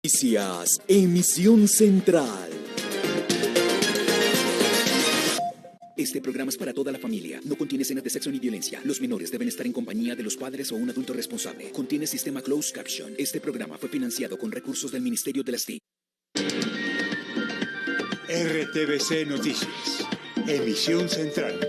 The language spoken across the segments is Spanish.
Noticias, emisión central. Este programa es para toda la familia. No contiene escenas de sexo ni violencia. Los menores deben estar en compañía de los padres o un adulto responsable. Contiene sistema closed caption. Este programa fue financiado con recursos del Ministerio de las TIC. RTBC Noticias, emisión central.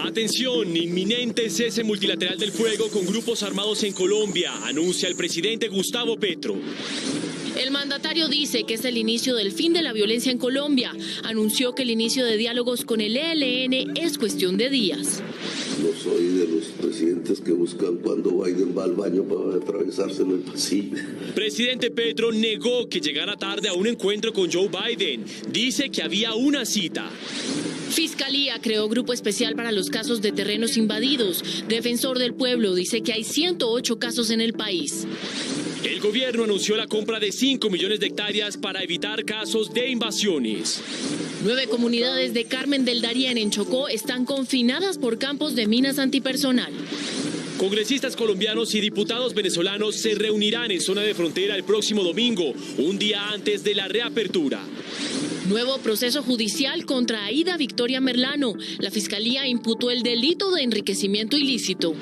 Atención, inminente cese multilateral del fuego con grupos armados en Colombia, anuncia el presidente Gustavo Petro. El mandatario dice que es el inicio del fin de la violencia en Colombia. Anunció que el inicio de diálogos con el ELN es cuestión de días. No soy de los presidentes que buscan cuando Biden va al baño para atravesárselo el pasillo. Presidente Petro negó que llegara tarde a un encuentro con Joe Biden. Dice que había una cita. Fiscalía creó grupo especial para los casos de terrenos invadidos. Defensor del Pueblo dice que hay 108 casos en el país. El gobierno anunció la compra de 5 millones de hectáreas para evitar casos de invasiones. 9 comunidades de Carmen del Darién en Chocó están confinadas por campos de minas antipersonal. Congresistas colombianos y diputados venezolanos se reunirán en zona de frontera el próximo domingo, un día antes de la reapertura. Nuevo proceso judicial contra Aida Victoria Merlano. La Fiscalía imputó el delito de enriquecimiento ilícito.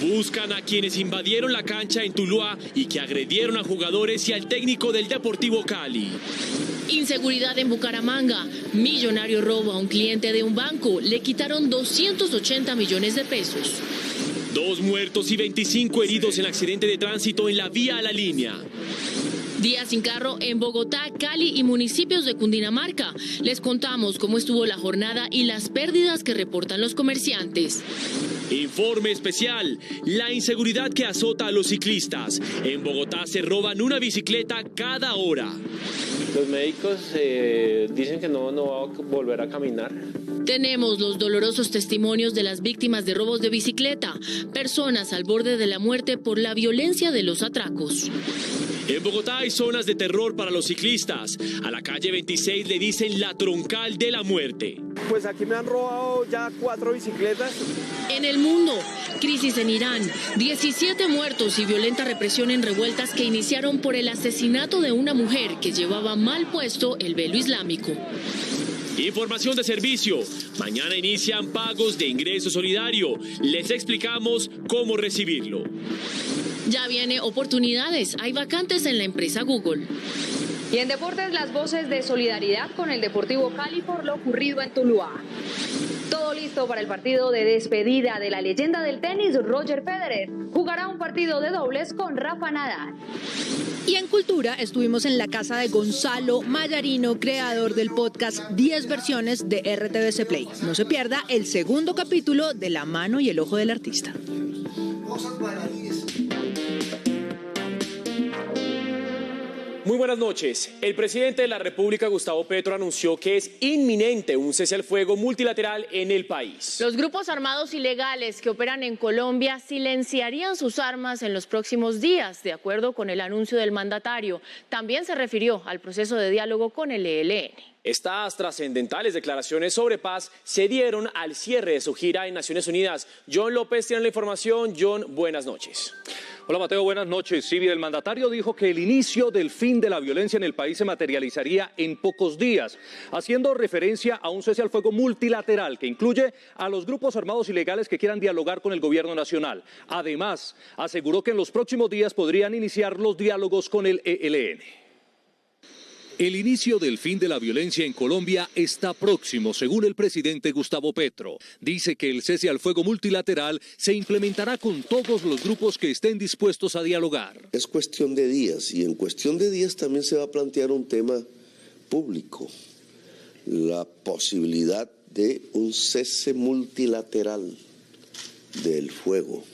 Buscan a quienes invadieron la cancha en Tuluá y que agredieron a jugadores y al técnico del Deportivo Cali. Inseguridad en Bucaramanga. Millonario robo a un cliente de un banco. Le quitaron 280 millones de pesos. 2 muertos y 25 heridos en accidente de tránsito en la vía a la línea. Día sin carro en Bogotá, Cali y municipios de Cundinamarca. Les contamos cómo estuvo la jornada y las pérdidas que reportan los comerciantes. Informe especial, la inseguridad que azota a los ciclistas. En Bogotá se roban una bicicleta cada hora. Los médicos dicen que no va a volver a caminar. Tenemos los dolorosos testimonios de las víctimas de robos de bicicleta, personas al borde de la muerte por la violencia de los atracos. En Bogotá hay zonas de terror para los ciclistas. A la calle 26 le dicen la troncal de la muerte. Pues aquí me han robado ya 4 bicicletas. En el mundo, crisis en Irán, 17 muertos y violenta represión en revueltas que iniciaron por el asesinato de una mujer que llevaba mal puesto el velo islámico. Información de servicio. Mañana inician pagos de ingreso solidario. Les explicamos cómo recibirlo. Ya viene oportunidades. Hay vacantes en la empresa Google. Y en deportes, las voces de solidaridad con el Deportivo Cali por lo ocurrido en Tuluá. Todo listo para el partido de despedida de la leyenda del tenis, Roger Federer. Jugará un partido de dobles con Rafa Nadal. Y en Cultura estuvimos en la casa de Gonzalo Mayarino, creador del podcast 10 versiones de RTBC Play. No se pierda el segundo capítulo de La mano y el ojo del artista. Muy buenas noches. El presidente de la República, Gustavo Petro, anunció que es inminente un cese al fuego multilateral en el país. Los grupos armados ilegales que operan en Colombia silenciarían sus armas en los próximos días, de acuerdo con el anuncio del mandatario. También se refirió al proceso de diálogo con el ELN. Estas trascendentales declaraciones sobre paz se dieron al cierre de su gira en Naciones Unidas. John López tiene la información. John, buenas noches. Hola Mateo, buenas noches. Sí, el mandatario dijo que el inicio del fin de la violencia en el país se materializaría en pocos días, haciendo referencia a un cese al fuego multilateral que incluye a los grupos armados ilegales que quieran dialogar con el gobierno nacional. Además, aseguró que en los próximos días podrían iniciar los diálogos con el ELN. El inicio del fin de la violencia en Colombia está próximo, según el presidente Gustavo Petro. Dice que el cese al fuego multilateral se implementará con todos los grupos que estén dispuestos a dialogar. Es cuestión de días y en cuestión de días también se va a plantear un tema público, la posibilidad de un cese multilateral del fuego,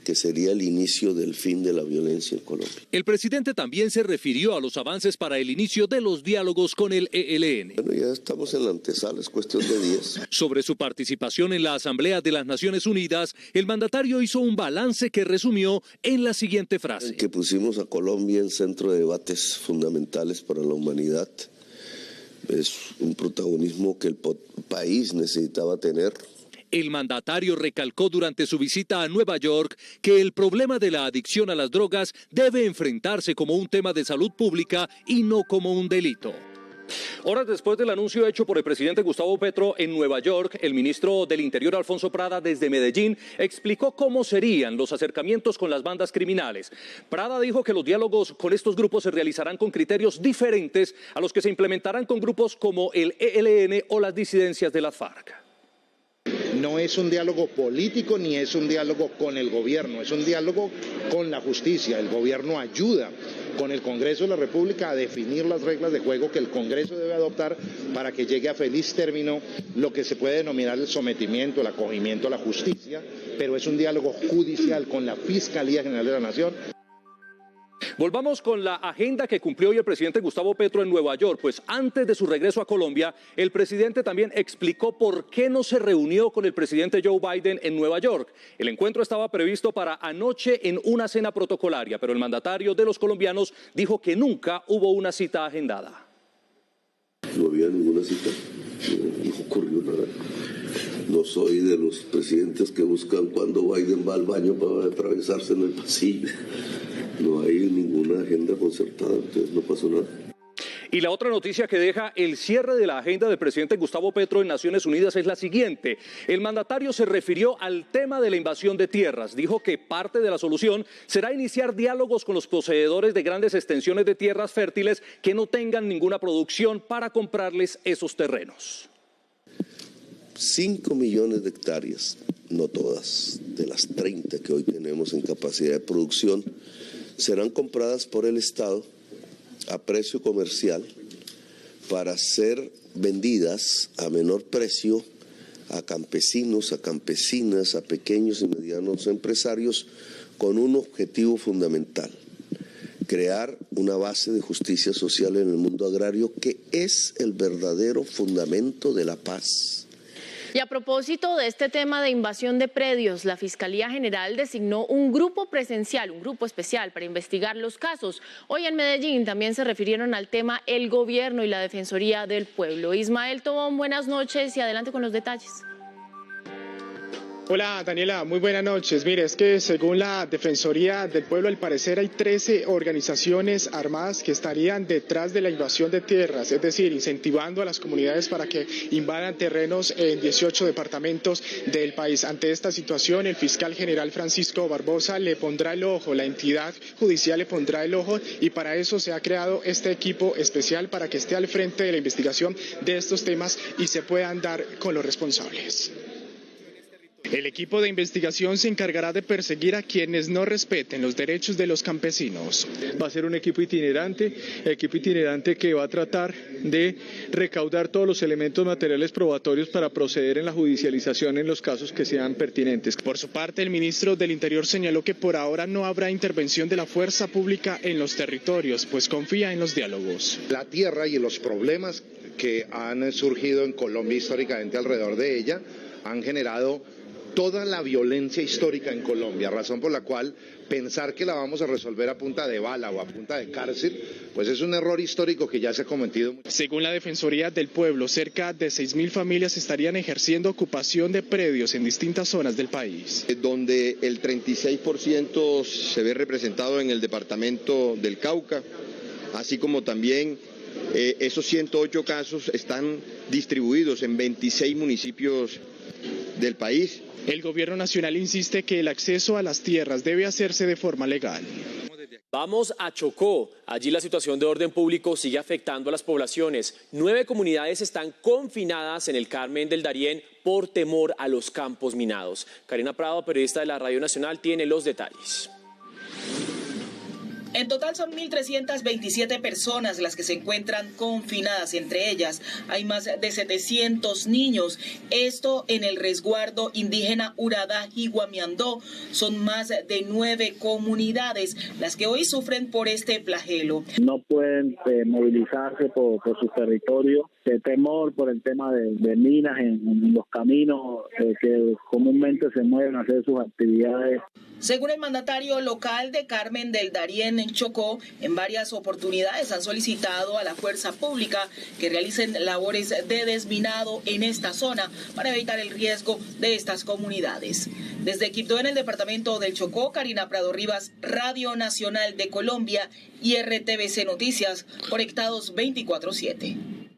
que sería el inicio del fin de la violencia en Colombia. El presidente también se refirió a los avances para el inicio de los diálogos con el ELN. Bueno, ya estamos en la antesala, es cuestión de días. Sobre su participación en la Asamblea de las Naciones Unidas, el mandatario hizo un balance que resumió en la siguiente frase. Que pusimos a Colombia en centro de debates fundamentales para la humanidad. Es un protagonismo que el país necesitaba tener. El mandatario recalcó durante su visita a Nueva York que el problema de la adicción a las drogas debe enfrentarse como un tema de salud pública y no como un delito. Horas después del anuncio hecho por el presidente Gustavo Petro en Nueva York, el ministro del Interior, Alfonso Prada, desde Medellín, explicó cómo serían los acercamientos con las bandas criminales. Prada dijo que los diálogos con estos grupos se realizarán con criterios diferentes a los que se implementarán con grupos como el ELN o las disidencias de las FARC. No es un diálogo político ni es un diálogo con el gobierno, es un diálogo con la justicia. El gobierno ayuda con el Congreso de la República a definir las reglas de juego que el Congreso debe adoptar para que llegue a feliz término lo que se puede denominar el sometimiento, el acogimiento a la justicia, pero es un diálogo judicial con la Fiscalía General de la Nación. Volvamos con la agenda que cumplió hoy el presidente Gustavo Petro en Nueva York, pues antes de su regreso a Colombia, el presidente también explicó por qué no se reunió con el presidente Joe Biden en Nueva York. El encuentro estaba previsto para anoche en una cena protocolaria, pero el mandatario de los colombianos dijo que nunca hubo una cita agendada. No había ninguna cita, no ocurrió nada. No soy de los presidentes que buscan cuando Biden va al baño para atravesarse en el pasillo. No hay ninguna agenda concertada, entonces no pasó nada. Y la otra noticia que deja el cierre de la agenda del presidente Gustavo Petro en Naciones Unidas es la siguiente. El mandatario se refirió al tema de la invasión de tierras. Dijo que parte de la solución será iniciar diálogos con los poseedores de grandes extensiones de tierras fértiles que no tengan ninguna producción para comprarles esos terrenos. 5 millones de hectáreas, no todas, de las 30 que hoy tenemos en capacidad de producción, serán compradas por el Estado a precio comercial para ser vendidas a menor precio a campesinos, a campesinas, a pequeños y medianos empresarios con un objetivo fundamental: crear una base de justicia social en el mundo agrario que es el verdadero fundamento de la paz. Y a propósito de este tema de invasión de predios, la Fiscalía General designó un grupo presencial, un grupo especial para investigar los casos. Hoy en Medellín también se refirieron al tema el gobierno y la Defensoría del Pueblo. Ismael Tobón, buenas noches y adelante con los detalles. Hola Daniela, muy buenas noches. Mire, es que según la Defensoría del Pueblo, al parecer hay 13 organizaciones armadas que estarían detrás de la invasión de tierras, es decir, incentivando a las comunidades para que invadan terrenos en 18 departamentos del país. Ante esta situación, el fiscal general Francisco Barbosa le pondrá el ojo, la entidad judicial le pondrá el ojo, y para eso se ha creado este equipo especial para que esté al frente de la investigación de estos temas y se puedan dar con los responsables. El equipo de investigación se encargará de perseguir a quienes no respeten los derechos de los campesinos. Va a ser un equipo itinerante que va a tratar de recaudar todos los elementos materiales probatorios para proceder en la judicialización en los casos que sean pertinentes. Por su parte, el ministro del Interior señaló que por ahora no habrá intervención de la fuerza pública en los territorios, pues confía en los diálogos. La tierra y los problemas que han surgido en Colombia históricamente alrededor de ella han generado toda la violencia histórica en Colombia, razón por la cual pensar que la vamos a resolver a punta de bala o a punta de cárcel, pues es un error histórico que ya se ha cometido. Según la Defensoría del Pueblo, cerca de 6.000 familias estarían ejerciendo ocupación de predios en distintas zonas del país. Donde el 36% se ve representado en el departamento del Cauca, así como también esos 108 casos están distribuidos en 26 municipios del país. El gobierno nacional insiste que el acceso a las tierras debe hacerse de forma legal. Vamos a Chocó. Allí la situación de orden público sigue afectando a las poblaciones. 9 comunidades están confinadas en el Carmen del Darién por temor a los campos minados. Karina Prado, periodista de la Radio Nacional, tiene los detalles. En total son 1.327 personas las que se encuentran confinadas. Entre ellas hay más de 700 niños. Esto en el resguardo indígena Urada Higuamiandó. Son más de 9 comunidades las que hoy sufren por este flagelo. No pueden movilizarse por su territorio, de temor por el tema de minas en los caminos que comúnmente se mueven a hacer sus actividades. Según el mandatario local de Carmen del Darién, en Chocó en varias oportunidades han solicitado a la fuerza pública que realicen labores de desminado en esta zona para evitar el riesgo de estas comunidades. Desde Quibdó, en el departamento del Chocó, Karina Prado Rivas, Radio Nacional de Colombia y RTVC Noticias, conectados 24/7.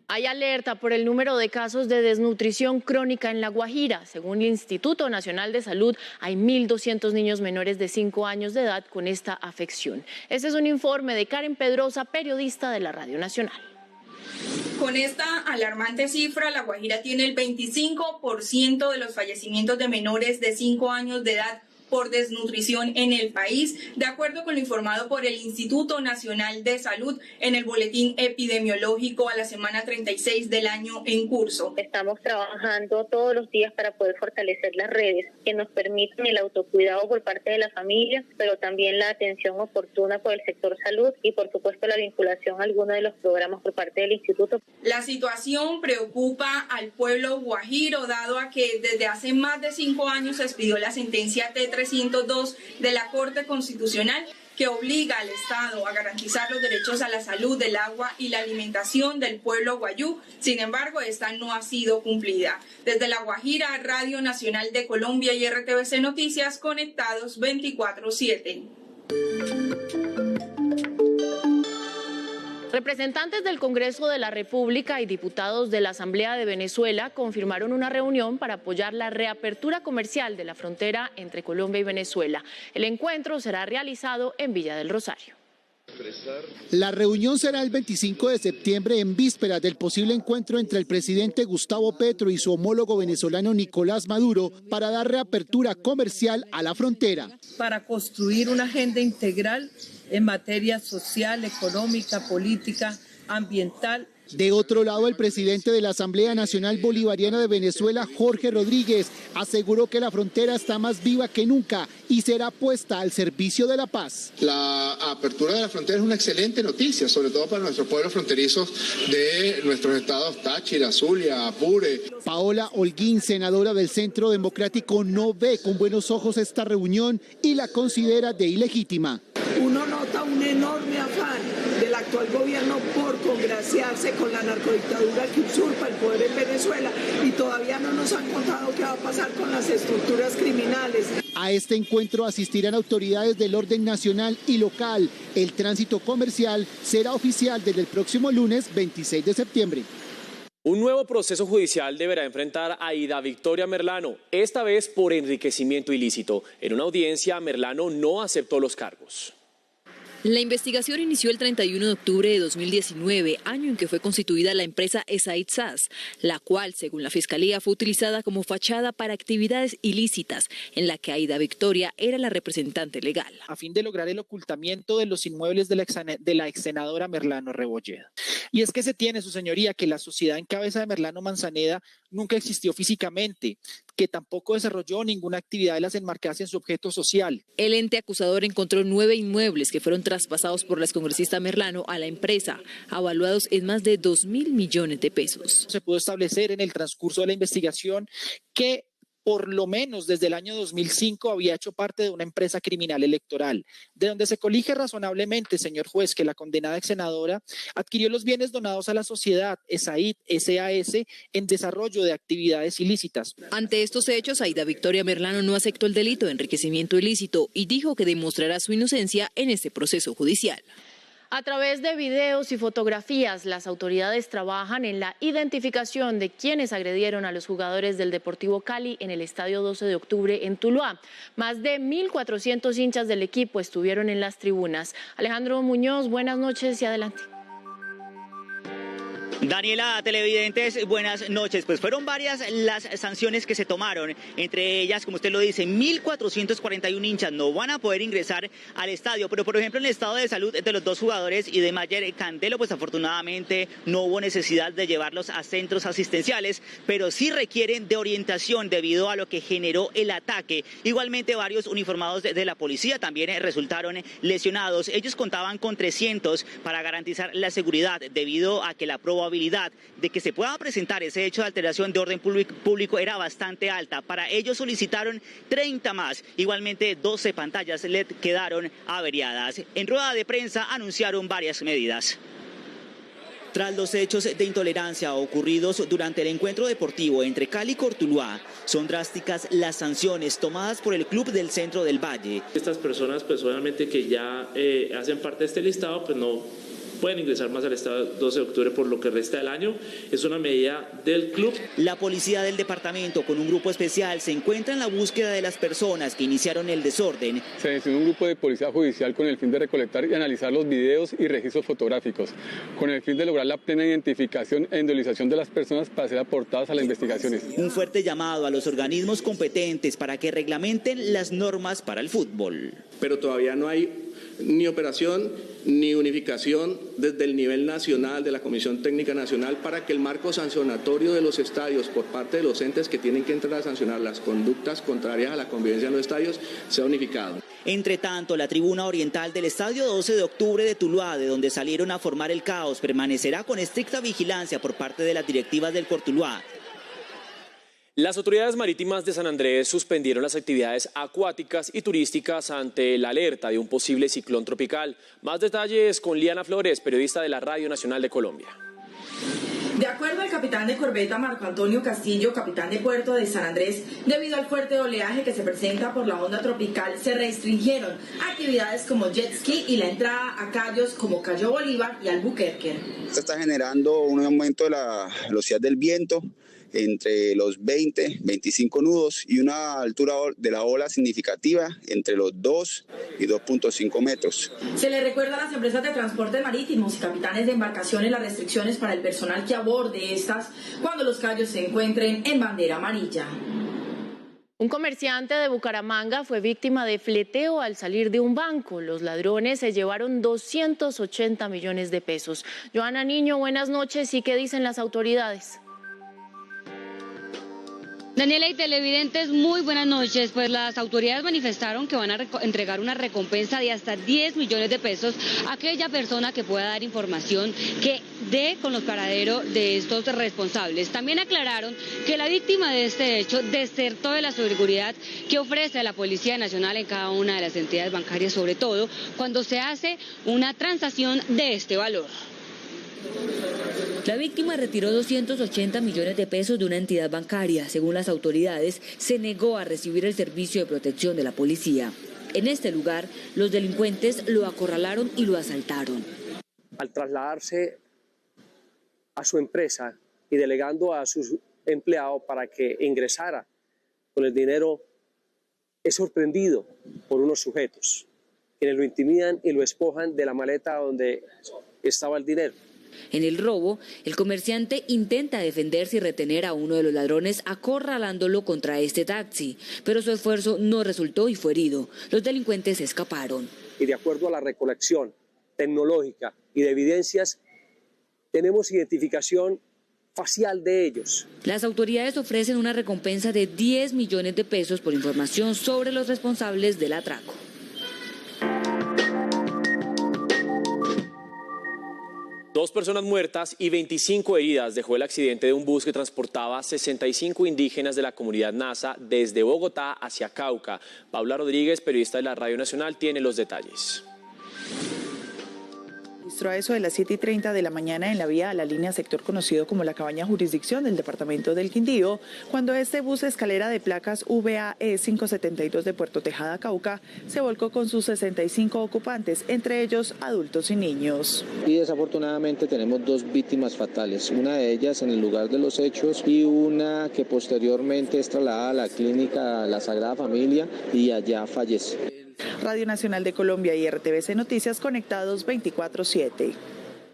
Hay alerta por el número de casos de desnutrición crónica en La Guajira. Según el Instituto Nacional de Salud, hay 1.200 niños menores de 5 años de edad con esta afección. Este es un informe de Karen Pedrosa, periodista de la Radio Nacional. Con esta alarmante cifra, La Guajira tiene el 25% de los fallecimientos de menores de 5 años de edad por desnutrición en el país, de acuerdo con lo informado por el Instituto Nacional de Salud en el boletín epidemiológico a la semana 36 del año en curso. Estamos trabajando todos los días para poder fortalecer las redes que nos permiten el autocuidado por parte de la familia, pero también la atención oportuna por el sector salud y por supuesto la vinculación a algunos de los programas por parte del instituto. La situación preocupa al pueblo guajiro, dado a que desde hace más de 5 años se expidió la sentencia T302 de la Corte Constitucional, que obliga al Estado a garantizar los derechos a la salud, del agua y la alimentación del pueblo guayú. Sin embargo, esta no ha sido cumplida. Desde La Guajira, Radio Nacional de Colombia y RTVC Noticias, conectados 24/7. Representantes del Congreso de la República y diputados de la Asamblea de Venezuela confirmaron una reunión para apoyar la reapertura comercial de la frontera entre Colombia y Venezuela. El encuentro será realizado en Villa del Rosario. La reunión será el 25 de septiembre en vísperas del posible encuentro entre el presidente Gustavo Petro y su homólogo venezolano Nicolás Maduro para dar reapertura comercial a la frontera. Para construir una agenda integral en materia social, económica, política, ambiental. De otro lado, el presidente de la Asamblea Nacional Bolivariana de Venezuela, Jorge Rodríguez, aseguró que la frontera está más viva que nunca y será puesta al servicio de la paz. La apertura de la frontera es una excelente noticia, sobre todo para nuestros pueblos fronterizos de nuestros estados Táchira, Zulia, Apure. Paola Holguín, senadora del Centro Democrático, no ve con buenos ojos esta reunión y la considera de ilegítima. Uno nota un enorme afán del actual gobierno por congraciarse con la narcodictadura que usurpa el poder en Venezuela y todavía no nos han contado qué va a pasar con las estructuras criminales. A este encuentro asistirán autoridades del orden nacional y local. El tránsito comercial será oficial desde el próximo lunes 26 de septiembre. Un nuevo proceso judicial deberá enfrentar a Aida Victoria Merlano, esta vez por enriquecimiento ilícito. En una audiencia, Merlano no aceptó los cargos. La investigación inició el 31 de octubre de 2019, año en que fue constituida la empresa Esaid SAS, la cual, según la Fiscalía, fue utilizada como fachada para actividades ilícitas, en la que Aida Victoria era la representante legal. A fin de lograr el ocultamiento de los inmuebles de la ex senadora Merlano Rebolledo. Y es que se tiene, su señoría, que la sociedad en cabeza de Merlano Manzaneda nunca existió físicamente, que tampoco desarrolló ninguna actividad de las enmarcadas en su objeto social. El ente acusador encontró 9 inmuebles que fueron traspasados por la excongresista Merlano a la empresa, avaluados en más de 2.000 millones de pesos. Se pudo establecer en el transcurso de la investigación que por lo menos desde el año 2005 había hecho parte de una empresa criminal electoral, de donde se colige razonablemente, señor juez, que la condenada ex senadora adquirió los bienes donados a la sociedad Esaid SAS en desarrollo de actividades ilícitas. Ante estos hechos, Aida Victoria Merlano no aceptó el delito de enriquecimiento ilícito y dijo que demostrará su inocencia en este proceso judicial. A través de videos y fotografías, las autoridades trabajan en la identificación de quienes agredieron a los jugadores del Deportivo Cali en el Estadio 12 de octubre en Tuluá. Más de 1.400 hinchas del equipo estuvieron en las tribunas. Alejandro Muñoz, buenas noches y adelante. Daniela, televidentes, buenas noches. Pues fueron varias las sanciones que se tomaron, entre ellas, como usted lo dice, 1.441 hinchas no van a poder ingresar al estadio, pero por ejemplo en el estado de salud de los dos jugadores y de Mayer Candelo, pues afortunadamente no hubo necesidad de llevarlos a centros asistenciales, pero sí requieren de orientación debido a lo que generó el ataque. Igualmente varios uniformados de la policía también resultaron lesionados. Ellos contaban con 300 para garantizar la seguridad debido a que la probabilidad probabilidad de que se pueda presentar ese hecho de alteración de orden público era bastante alta. Para ello solicitaron 30 más. Igualmente 12 pantallas LED quedaron averiadas. En rueda de prensa anunciaron varias medidas. Tras los hechos de intolerancia ocurridos durante el encuentro deportivo entre Cali y Cortuluá, son drásticas las sanciones tomadas por el club del Centro del Valle. Estas personas, pues obviamente que ya hacen parte de este listado, pues no pueden ingresar más al estado 12 de octubre por lo que resta del año. Es una medida del club. La policía del departamento, con un grupo especial, se encuentra en la búsqueda de las personas que iniciaron el desorden. Se designó un grupo de policía judicial con el fin de recolectar y analizar los videos y registros fotográficos, con el fin de lograr la plena identificación e individualización de las personas para ser aportadas a las investigaciones. Un fuerte llamado a los organismos competentes para que reglamenten las normas para el fútbol. Pero todavía no hay ni operación ni unificación desde el nivel nacional de la Comisión Técnica Nacional para que el marco sancionatorio de los estadios por parte de los entes que tienen que entrar a sancionar las conductas contrarias a la convivencia en los estadios sea unificado. Entre tanto, la tribuna oriental del Estadio 12 de octubre de Tuluá, de donde salieron a formar el caos, permanecerá con estricta vigilancia por parte de las directivas del Cortuluá. Las autoridades marítimas de San Andrés suspendieron las actividades acuáticas y turísticas ante la alerta de un posible ciclón tropical. Más detalles con Liana Flores, periodista de la Radio Nacional de Colombia. De acuerdo al capitán de corbeta Marco Antonio Castillo, capitán de puerto de San Andrés, debido al fuerte oleaje que se presenta por la onda tropical, se restringieron actividades como jet ski y la entrada a cayos como Cayo Bolívar y Albuquerque. Esto está generando un aumento de la velocidad del viento entre los 20-25 nudos y una altura de la ola significativa entre los 2 y 2.5 metros. Se le recuerda a las empresas de transporte marítimos y capitanes de embarcaciones las restricciones para el personal que aborde estas cuando los cayos se encuentren en bandera amarilla. Un comerciante de Bucaramanga fue víctima de fleteo al salir de un banco. Los ladrones se llevaron 280 millones de pesos. Joana Niño, buenas noches. ¿Y qué dicen las autoridades? Daniela y televidentes, muy buenas noches. Pues las autoridades manifestaron que van a entregar una recompensa de hasta 10 millones de pesos a aquella persona que pueda dar información que dé con los paraderos de estos responsables. También aclararon que la víctima de este hecho desertó de la seguridad que ofrece la Policía Nacional en cada una de las entidades bancarias, sobre todo cuando se hace una transacción de este valor. La víctima retiró 280 millones de pesos de una entidad bancaria. Según las autoridades, se negó a recibir el servicio de protección de la policía. En este lugar, los delincuentes lo acorralaron y lo asaltaron. Al trasladarse a su empresa y delegando a su empleado para que ingresara con el dinero, es sorprendido por unos sujetos quienes lo intimidan y lo despojan de la maleta donde estaba el dinero. En el robo, el comerciante intenta defenderse y retener a uno de los ladrones acorralándolo contra este taxi, pero su esfuerzo no resultó y fue herido. Los delincuentes escaparon. Y de acuerdo a la recolección tecnológica y de evidencias, tenemos identificación facial de ellos. Las autoridades ofrecen una recompensa de 10 millones de pesos por información sobre los responsables del atraco. Dos personas muertas y 25 heridas dejó el accidente de un bus que transportaba 65 indígenas de la comunidad Nasa desde Bogotá hacia Cauca. Paula Rodríguez, periodista de la Radio Nacional, tiene los detalles. A eso de las 7:30 de la mañana en la vía a la línea sector conocido como la Cabaña Jurisdicción del departamento del Quindío, cuando este bus escalera de placas VAE 572 de Puerto Tejada, Cauca, se volcó con sus 65 ocupantes, entre ellos adultos y niños. Y desafortunadamente tenemos 2 víctimas fatales, una de ellas en el lugar de los hechos y una que posteriormente es trasladada a la clínica La Sagrada Familia y allá fallece. Radio Nacional de Colombia y RTVC Noticias conectados 24/7.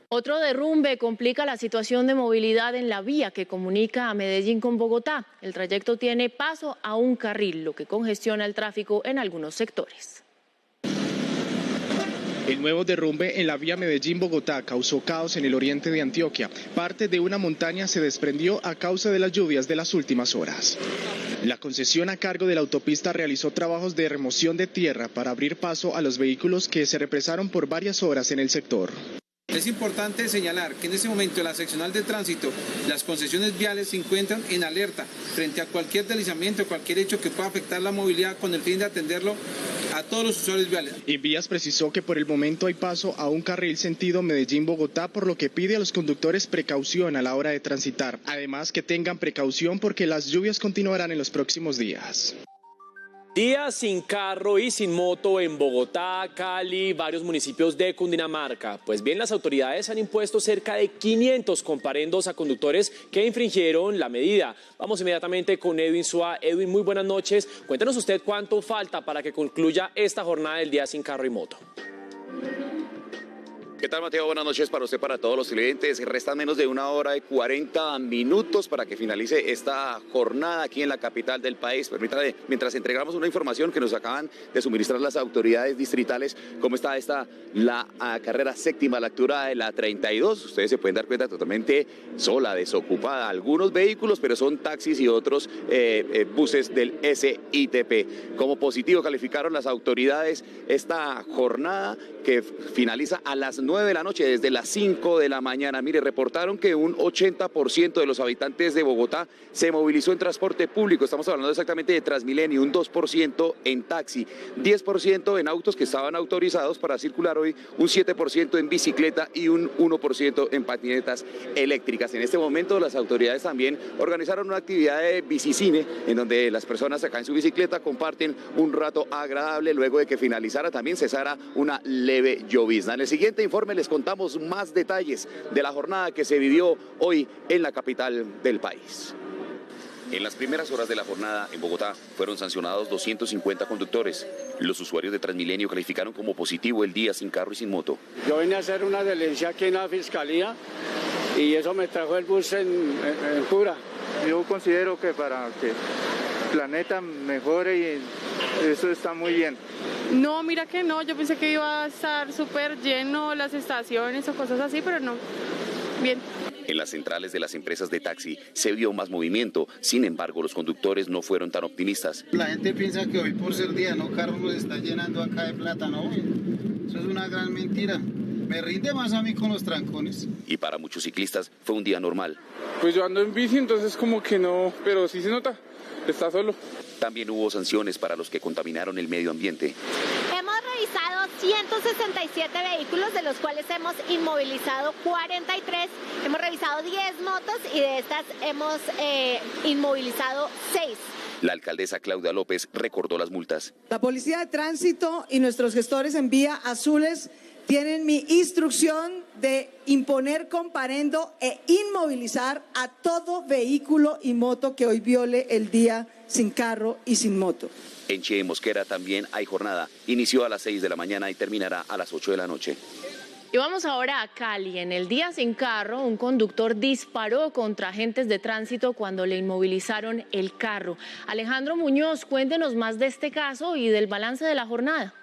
Otro derrumbe complica la situación de movilidad en la vía que comunica a Medellín con Bogotá. El trayecto tiene paso a un carril, lo que congestiona el tráfico en algunos sectores. El nuevo derrumbe en la vía Medellín-Bogotá causó caos en el oriente de Antioquia. Parte de una montaña se desprendió a causa de las lluvias de las últimas horas. La concesión a cargo de la autopista realizó trabajos de remoción de tierra para abrir paso a los vehículos que se represaron por varias horas en el sector. Es importante señalar que en este momento la seccional de tránsito, las concesiones viales se encuentran en alerta frente a cualquier deslizamiento, cualquier hecho que pueda afectar la movilidad con el fin de atenderlo a todos los usuarios viales. Invías precisó que por el momento hay paso a un carril sentido Medellín-Bogotá, por lo que pide a los conductores precaución a la hora de transitar. Además, que tengan precaución porque las lluvias continuarán en los próximos días. Día sin carro y sin moto en Bogotá, Cali, varios municipios de Cundinamarca. Pues bien, las autoridades han impuesto cerca de 500 comparendos a conductores que infringieron la medida. Vamos inmediatamente con Edwin Suá. Edwin, muy buenas noches. Cuéntanos usted cuánto falta para que concluya esta jornada del día sin carro y moto. ¿Qué tal, Mateo? Buenas noches para usted, para todos los clientes. Restan menos de 1 hora y 40 minutos para que finalice esta jornada aquí en la capital del país. Permítame, mientras entregamos una información que nos acaban de suministrar las autoridades distritales, cómo está la carrera séptima, la altura de la 32. Ustedes se pueden dar cuenta, totalmente sola, desocupada. Algunos vehículos, pero son taxis y otros buses del SITP. Como positivo calificaron las autoridades esta jornada que finaliza a las 9 de la noche, desde las 5 de la mañana. Mire, reportaron que un 80% de los habitantes de Bogotá se movilizó en transporte público. Estamos hablando exactamente de Transmilenio, un 2% en taxi, 10% en autos que estaban autorizados para circular hoy, un 7% en bicicleta y un 1% en patinetas eléctricas. En este momento las autoridades también organizaron una actividad de bicicine en donde las personas acá en su bicicleta comparten un rato agradable luego de que finalizara, también cesara una leve llovizna. En el siguiente informe les contamos más detalles de la jornada que se vivió hoy en la capital del país. En las primeras horas de la jornada en Bogotá fueron sancionados 250 conductores. Los usuarios de Transmilenio calificaron como positivo el día sin carro y sin moto. Yo vine a hacer una diligencia aquí en la fiscalía y eso me trajo el bus en pura. Yo considero que para que el planeta mejore y eso está muy bien. No, mira que no, yo pensé que iba a estar súper lleno las estaciones o cosas así, pero no, bien. En las centrales de las empresas de taxi se vio más movimiento, sin embargo los conductores no fueron tan optimistas. La gente piensa que hoy por ser día, ¿no? Carros nos está llenando acá de plata, ¿no? Eso es una gran mentira. Me rinde más a mí con los trancones. Y para muchos ciclistas fue un día normal. Pues yo ando en bici, entonces como que no, pero sí se nota, está solo. También hubo sanciones para los que contaminaron el medio ambiente. Hemos revisado 167 vehículos, de los cuales hemos inmovilizado 43, hemos revisado 10 motos y de estas hemos inmovilizado 6. La alcaldesa Claudia López recordó las multas. La Policía de Tránsito y nuestros gestores en Vía Azules tienen mi instrucción de imponer comparendo e inmovilizar a todo vehículo y moto que hoy viole el día sin carro y sin moto. En Chía Mosquera también hay jornada. Inició a las 6 de la mañana y terminará a las 8 de la noche. Y vamos ahora a Cali. En el día sin carro, un conductor disparó contra agentes de tránsito cuando le inmovilizaron el carro. Alejandro Muñoz, cuéntenos más de este caso y del balance de la jornada.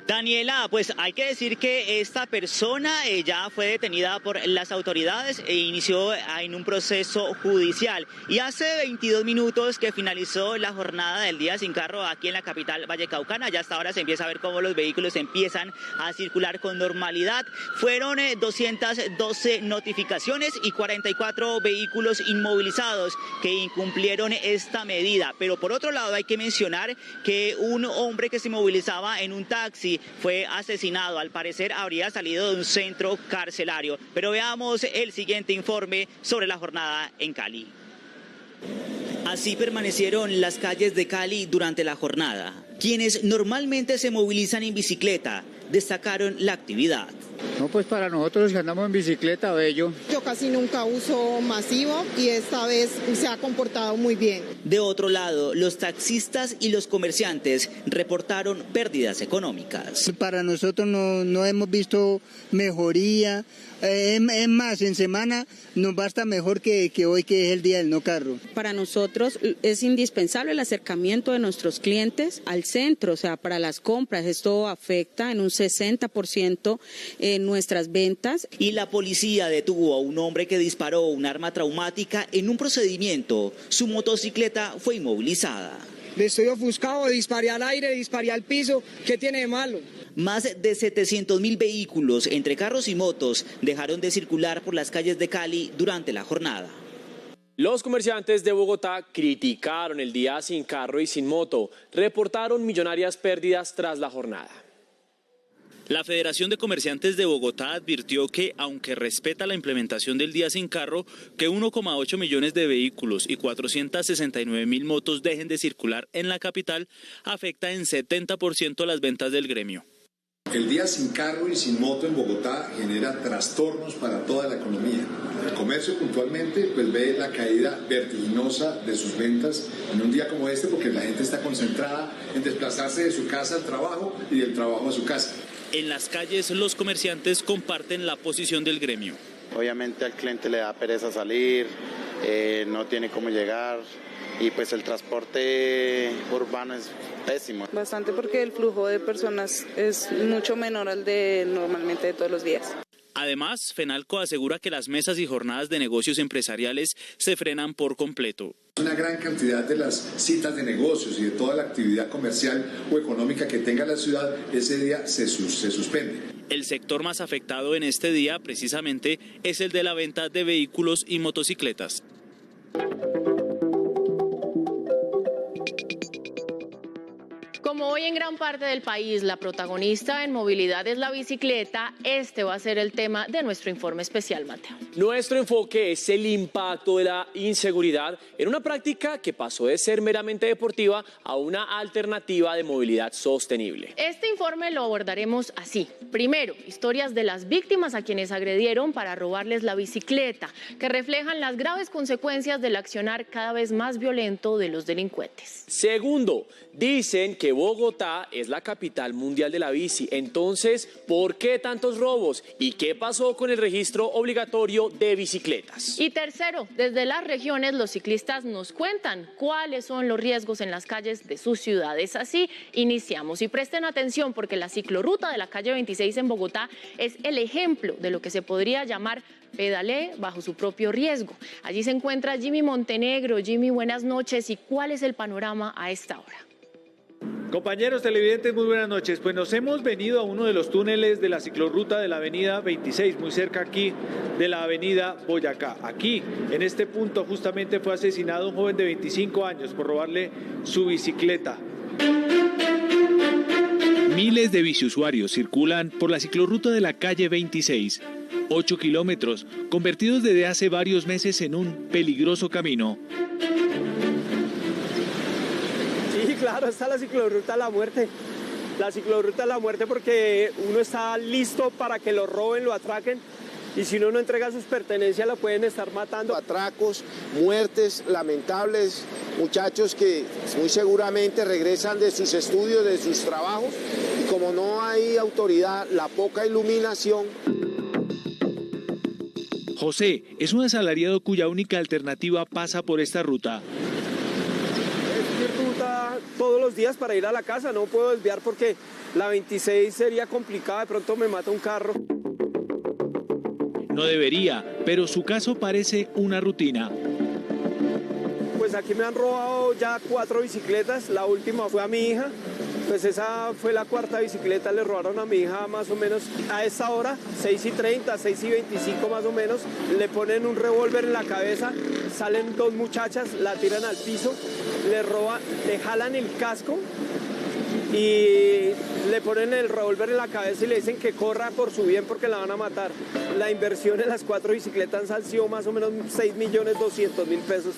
Daniela, pues hay que decir que esta persona ya fue detenida por las autoridades e inició en un proceso judicial. Y hace 22 minutos que finalizó la jornada del día sin carro aquí en la capital vallecaucana. Ya hasta ahora se empieza a ver cómo los vehículos empiezan a circular con normalidad. Fueron 212 notificaciones y 44 vehículos inmovilizados que incumplieron esta medida. Pero por otro lado hay que mencionar que un hombre que se movilizaba en un taxi fue asesinado. Al parecer habría salido de un centro carcelario. Pero veamos el siguiente informe sobre la jornada en Cali. Así permanecieron las calles de Cali durante la jornada. Quienes normalmente se movilizan en bicicleta destacaron la actividad. No, pues para nosotros que andamos en bicicleta, bello. Yo casi nunca uso masivo y esta vez se ha comportado muy bien. De otro lado, los taxistas y los comerciantes reportaron pérdidas económicas. Para nosotros no hemos visto mejoría. Es más, en semana nos basta mejor que hoy, que es el día del no carro. Para nosotros es indispensable el acercamiento de nuestros clientes al centro, o sea, para las compras. Esto afecta en un 60% en nuestras ventas. Y la policía detuvo a un hombre que disparó un arma traumática en un procedimiento. Su motocicleta fue inmovilizada. estoy ofuscado, disparé al aire, disparé al piso, ¿qué tiene de malo? Más de 700.000 vehículos, entre carros y motos, dejaron de circular por las calles de Cali durante la jornada. Los comerciantes de Bogotá criticaron el día sin carro y sin moto. Reportaron millonarias pérdidas tras la jornada. La Federación de Comerciantes de Bogotá advirtió que, aunque respeta la implementación del día sin carro, que 1,8 millones de vehículos y 469.000 motos dejen de circular en la capital, afecta en 70% las ventas del gremio. El día sin carro y sin moto en Bogotá genera trastornos para toda la economía. El comercio puntualmente pues ve la caída vertiginosa de sus ventas en un día como este porque la gente está concentrada en desplazarse de su casa al trabajo y del trabajo a su casa. En las calles los comerciantes comparten la posición del gremio. Obviamente al cliente le da pereza salir, no tiene cómo llegar y pues el transporte urbano es pésimo. Bastante porque el flujo de personas es mucho menor al de normalmente de todos los días. Además, Fenalco asegura que las mesas y jornadas de negocios empresariales se frenan por completo. Una gran cantidad de las citas de negocios y de toda la actividad comercial o económica que tenga la ciudad, ese día se suspende. El sector más afectado en este día, precisamente, es el de la venta de vehículos y motocicletas. Como hoy en gran parte del país la protagonista en movilidad es la bicicleta, este va a ser el tema de nuestro informe especial, Mateo. Nuestro enfoque es el impacto de la inseguridad en una práctica que pasó de ser meramente deportiva a una alternativa de movilidad sostenible. Este informe lo abordaremos así. Primero, historias de las víctimas a quienes agredieron para robarles la bicicleta, que reflejan las graves consecuencias del accionar cada vez más violento de los delincuentes. Segundo, dicen que Bogotá es la capital mundial de la bici. Entonces, ¿por qué tantos robos? ¿Y qué pasó con el registro obligatorio de bicicletas? Y tercero, desde las regiones los ciclistas nos cuentan cuáles son los riesgos en las calles de sus ciudades. Así iniciamos y presten atención porque la ciclorruta de la calle 26 en Bogotá es el ejemplo de lo que se podría llamar pedalé bajo su propio riesgo. Allí se encuentra Jimmy Montenegro. Jimmy, buenas noches. ¿Y cuál es el panorama a esta hora? Compañeros televidentes, muy buenas noches. Pues nos hemos venido a uno de los túneles de la ciclorruta de la avenida 26, muy cerca aquí de la avenida Boyacá. Aquí, en este punto, justamente fue asesinado un joven de 25 años por robarle su bicicleta. Miles de biciusuarios circulan por la ciclorruta de la calle 26. 8 kilómetros, convertidos desde hace varios meses en un peligroso camino. Sí, claro, está la ciclorruta de la muerte. La ciclorruta de la muerte porque uno está listo para que lo roben, lo atraquen. Y si uno no entrega sus pertenencias, lo pueden estar matando. Atracos, muertes lamentables, muchachos que muy seguramente regresan de sus estudios, de sus trabajos. Y como no hay autoridad, la poca iluminación. José es un asalariado cuya única alternativa pasa por esta ruta. Es mi ruta todos los días para ir a la casa, no puedo desviar porque la 26 sería complicada, de pronto me mata un carro. No debería, pero su caso parece una rutina. Pues aquí me han robado ya 4 bicicletas, la última fue a mi hija. Pues esa fue la 4ª bicicleta, le robaron a mi hija más o menos a esta hora, 6:30, 6:25 más o menos, le ponen un revólver en la cabeza, salen 2 muchachas, la tiran al piso, le roban, le jalan el casco y le ponen el revólver en la cabeza y le dicen que corra por su bien porque la van a matar. La inversión en las 4 bicicletas han sido más o menos 6.200.000 pesos.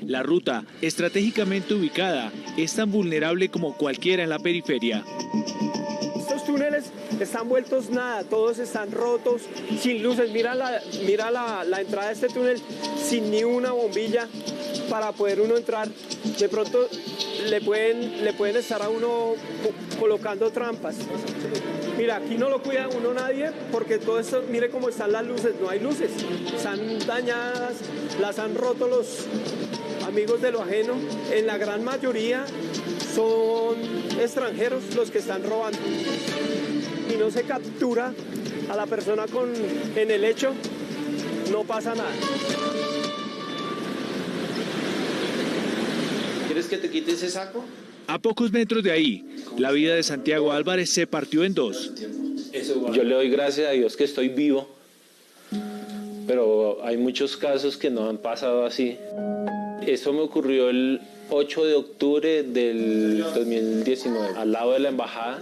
La ruta, estratégicamente ubicada, es tan vulnerable como cualquiera en la periferia. Estos túneles están vueltos nada, todos están rotos, sin luces. Mira la entrada de este túnel sin ni una bombilla para poder uno entrar. De pronto le pueden estar a uno colocando trampas. Mira, aquí no lo cuida uno nadie porque todo esto, mire cómo están las luces, no hay luces. Están dañadas, las han roto los amigos de lo ajeno. En la gran mayoría son extranjeros los que están robando. Y no se captura a la persona en el hecho no pasa nada. ¿Quieres que te quite ese saco? A pocos metros de ahí, la vida de Santiago Álvarez se partió en dos. Yo le doy gracias a Dios que estoy vivo, pero hay muchos casos que no han pasado así. Eso me ocurrió el 8 de octubre del 2019, al lado de la embajada.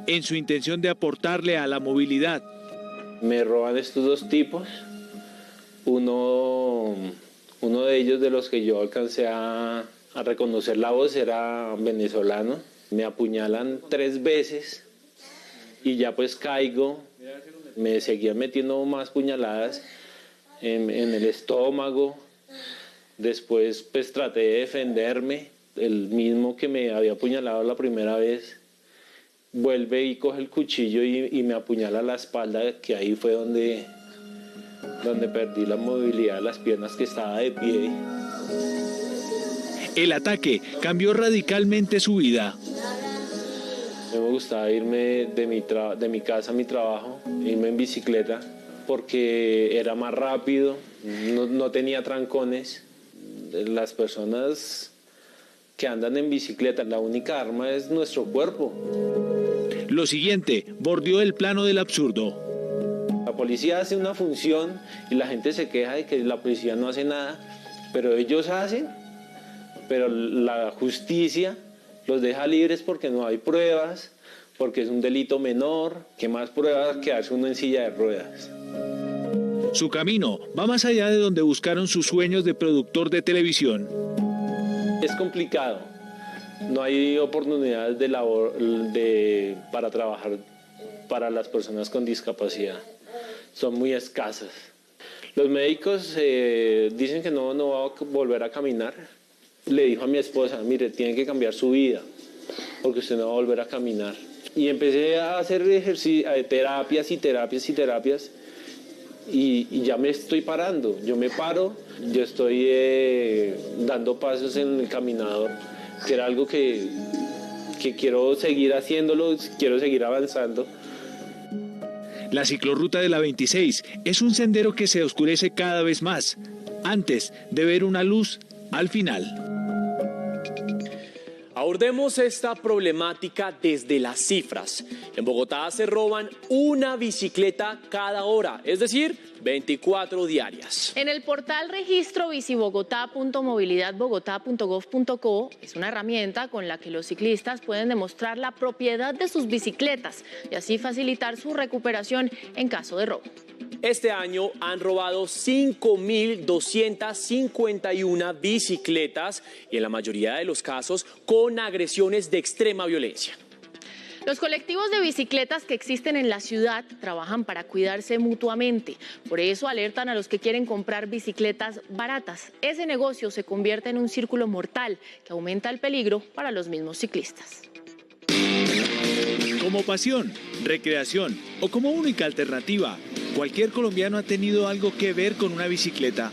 En su intención de aportarle a la movilidad. Me roban estos dos tipos. Uno de ellos, de los que yo alcancé a reconocer la voz, era venezolano. Me apuñalan 3 veces y ya pues caigo. Me seguían metiendo más puñaladas en el estómago. Después pues traté de defenderme. El mismo que me había apuñalado la primera vez vuelve y coge el cuchillo y me apuñala la espalda, que ahí fue donde perdí la movilidad de las piernas, que estaba de pie. El ataque cambió radicalmente su vida. Me gustaba irme de mi casa a mi trabajo, irme en bicicleta, porque era más rápido, no tenía trancones. Las personas que andan en bicicleta, la única arma es nuestro cuerpo. Lo siguiente bordeó el plano del absurdo. La policía hace una función y la gente se queja de que la policía no hace nada, pero ellos hacen, pero la justicia los deja libres porque no hay pruebas, porque es un delito menor. ¿Qué más pruebas que quedarse uno en silla de ruedas? Su camino va más allá de donde buscaron sus sueños de productor de televisión. Es complicado. No hay oportunidades para trabajar para las personas con discapacidad. Son muy escasas. Los médicos dicen que no va a volver a caminar. Le dijo a mi esposa, mire, tiene que cambiar su vida, porque usted no va a volver a caminar. Y empecé a hacer terapias y ya me estoy parando. Yo me paro, yo estoy dando pasos en el caminador, que era algo que quiero seguir haciéndolo, quiero seguir avanzando. La ciclorruta de la 26 es un sendero que se oscurece cada vez más, antes de ver una luz al final. Abordemos esta problemática desde las cifras. En Bogotá se roban una bicicleta cada hora, es decir, 24 diarias. En el portal registro visibogotá.movilidadbogotá.gov.co es una herramienta con la que los ciclistas pueden demostrar la propiedad de sus bicicletas y así facilitar su recuperación en caso de robo. Este año han robado 5.251 bicicletas y en la mayoría de los casos con agresiones de extrema violencia. Los colectivos de bicicletas que existen en la ciudad trabajan para cuidarse mutuamente. Por eso alertan a los que quieren comprar bicicletas baratas. Ese negocio se convierte en un círculo mortal que aumenta el peligro para los mismos ciclistas. Como pasión, recreación o como única alternativa, cualquier colombiano ha tenido algo que ver con una bicicleta.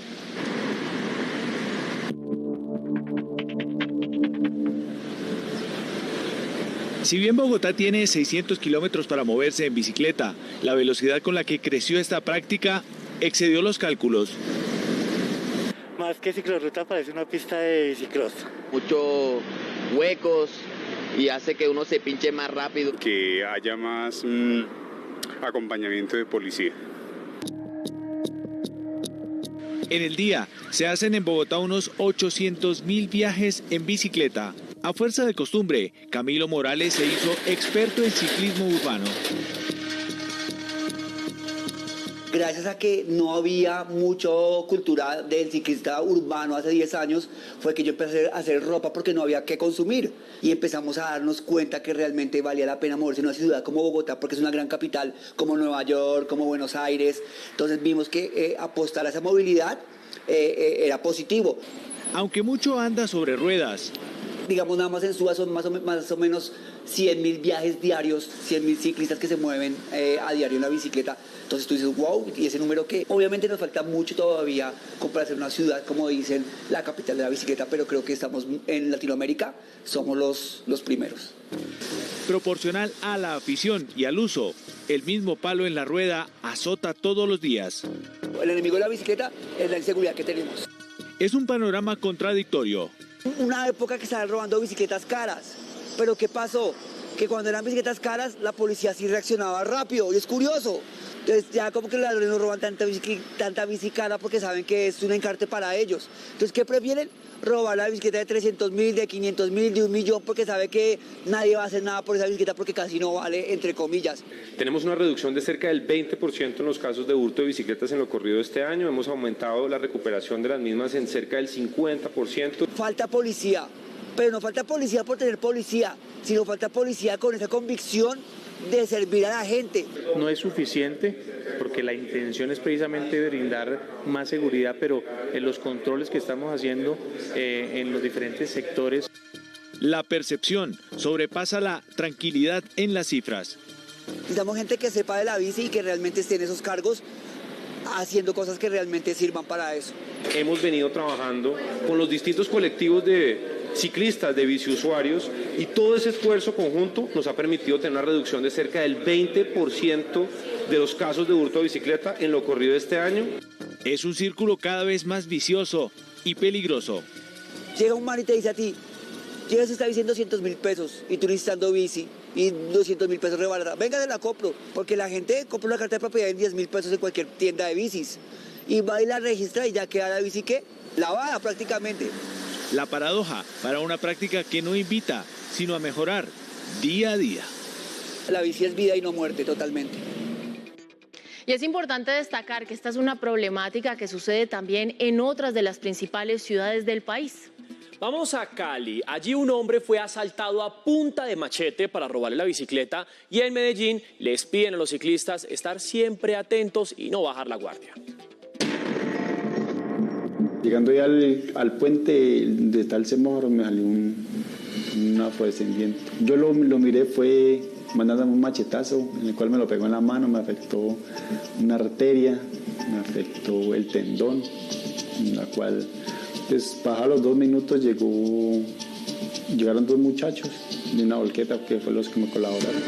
Si bien Bogotá tiene 600 kilómetros para moverse en bicicleta, la velocidad con la que creció esta práctica excedió los cálculos. Más que ciclorruta parece una pista de bicicross. Muchos huecos y hace que uno se pinche más rápido. Que haya más acompañamiento de policía. En el día se hacen en Bogotá unos 800.000 viajes en bicicleta. A fuerza de costumbre, Camilo Morales se hizo experto en ciclismo urbano. Gracias a que no había mucho cultura del ciclista urbano hace 10 años, fue que yo empecé a hacer ropa porque no había que consumir. Y empezamos a darnos cuenta que realmente valía la pena moverse en una ciudad como Bogotá, porque es una gran capital, como Nueva York, como Buenos Aires. Entonces vimos que apostar a esa movilidad era positivo. Aunque mucho anda sobre ruedas, digamos nada más en Suba son más o menos 100.000 viajes diarios, 100.000 ciclistas que se mueven a diario en la bicicleta. Entonces tú dices, wow, y ese número que obviamente nos falta mucho todavía para ser una ciudad, como dicen, la capital de la bicicleta, pero creo que estamos en Latinoamérica, somos los primeros. Proporcional a la afición y al uso, el mismo palo en la rueda azota todos los días. El enemigo de la bicicleta es la inseguridad que tenemos. Es un panorama contradictorio. Una época que estaban robando bicicletas caras, pero ¿qué pasó? Que cuando eran bicicletas caras, la policía sí reaccionaba rápido, y es curioso. Entonces ya como que los ladrones no roban tanta bici cara porque saben que es un encarte para ellos. Entonces, ¿qué prefieren? Robar la bicicleta de 300.000, de 500.000, de 1 millón, porque sabe que nadie va a hacer nada por esa bicicleta porque casi no vale, entre comillas. Tenemos una reducción de cerca del 20% en los casos de hurto de bicicletas en lo corrido de este año. Hemos aumentado la recuperación de las mismas en cerca del 50%. Falta policía, pero no falta policía por tener policía, sino falta policía con esa convicción de servir a la gente. No es suficiente porque la intención es precisamente brindar más seguridad, pero en los controles que estamos haciendo en los diferentes sectores. La percepción sobrepasa la tranquilidad en las cifras. Necesitamos gente que sepa de la bici y que realmente esté en esos cargos haciendo cosas que realmente sirvan para eso. Hemos venido trabajando con los distintos colectivos de ciclistas, de biciusuarios, y todo ese esfuerzo conjunto nos ha permitido tener una reducción de cerca del 20% de los casos de hurto de bicicleta en lo corrido de este año. Es un círculo cada vez más vicioso y peligroso. Llega un man y te dice a ti, llegas esta bici en 200.000 pesos y tú necesitando bici y 200.000 pesos rebarata. Venga, de la compro, porque la gente compra una carta de propiedad en 10.000 pesos en cualquier tienda de bicis y va y la registra y ya queda la bici que lavada prácticamente. La paradoja para una práctica que no invita, sino a mejorar día a día. La bici es vida y no muerte, totalmente. Y es importante destacar que esta es una problemática que sucede también en otras de las principales ciudades del país. Vamos a Cali. Allí un hombre fue asaltado a punta de machete para robarle la bicicleta, y en Medellín les piden a los ciclistas estar siempre atentos y no bajar la guardia. Llegando ya al puente de tal semáforo me salió un afrodescendiente. Yo lo miré, fue mandándome un machetazo en el cual me lo pegó en la mano, me afectó una arteria, me afectó el tendón, en la cual pues a los 2 minutos llegaron 2 muchachos de una volqueta que fue los que me colaboraron.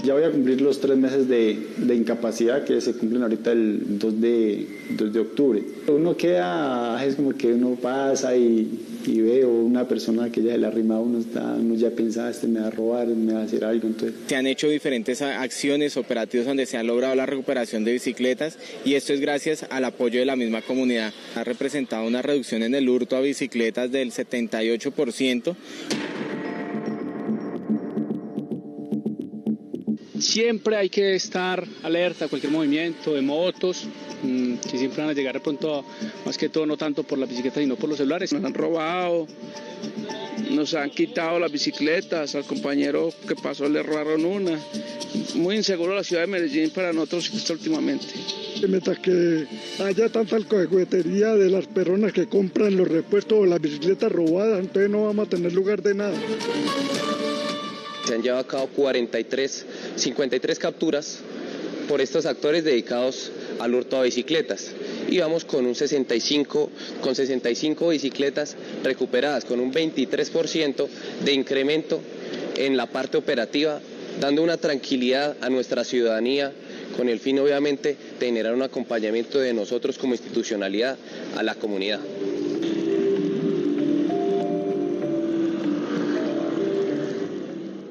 Ya voy a cumplir los 3 meses de incapacidad que se cumplen ahorita el 2 de octubre. Uno queda, es como que uno pasa y ve una persona que ya se le arrima a uno, uno ya piensa, me va a robar, me va a hacer algo. Entonces. Se han hecho diferentes acciones, operativos donde se ha logrado la recuperación de bicicletas, y esto es gracias al apoyo de la misma comunidad. Ha representado una reducción en el hurto a bicicletas del 78%. Siempre hay que estar alerta a cualquier movimiento de motos, que siempre van a llegar de pronto, más que todo no tanto por la bicicleta sino por los celulares. Nos han robado, nos han quitado las bicicletas, al compañero que pasó le robaron una. Muy inseguro la ciudad de Medellín para nosotros ciclistas últimamente. Mientras que haya tanta alcahuetería de las personas que compran los repuestos o las bicicletas robadas, entonces no vamos a tener lugar de nada. Se han llevado a cabo 53 capturas por estos actores dedicados al hurto de bicicletas, y vamos con 65 bicicletas recuperadas, con un 23% de incremento en la parte operativa, dando una tranquilidad a nuestra ciudadanía, con el fin obviamente de generar un acompañamiento de nosotros como institucionalidad a la comunidad.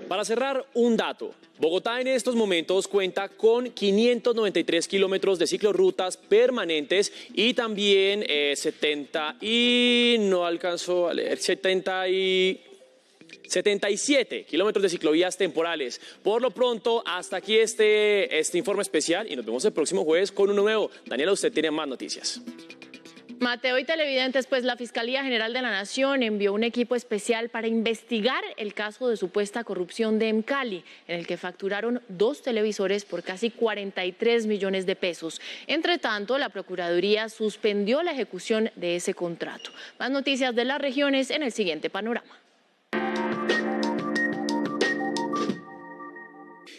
Para cerrar, un dato. Bogotá en estos momentos cuenta con 593 kilómetros de ciclorrutas permanentes y también 77 kilómetros de ciclovías temporales. Por lo pronto, hasta aquí este informe especial y nos vemos el próximo jueves con uno nuevo. Daniela, usted tiene más noticias. Mateo y televidentes, pues la Fiscalía General de la Nación envió un equipo especial para investigar el caso de supuesta corrupción de Mcali, en el que facturaron 2 televisores por casi 43 millones de pesos. Entre tanto, la Procuraduría suspendió la ejecución de ese contrato. Más noticias de las regiones en el siguiente panorama.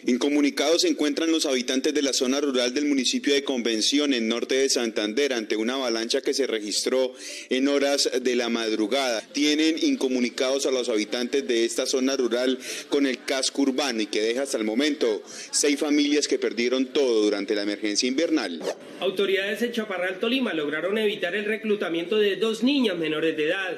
Incomunicados se encuentran los habitantes de la zona rural del municipio de Convención, en norte de Santander, ante una avalancha que se registró en horas de la madrugada. Tienen incomunicados a los habitantes de esta zona rural con el casco urbano y que deja hasta el momento 6 familias que perdieron todo durante la emergencia invernal. Autoridades en Chaparral, Tolima, lograron evitar el reclutamiento de 2 niñas menores de edad.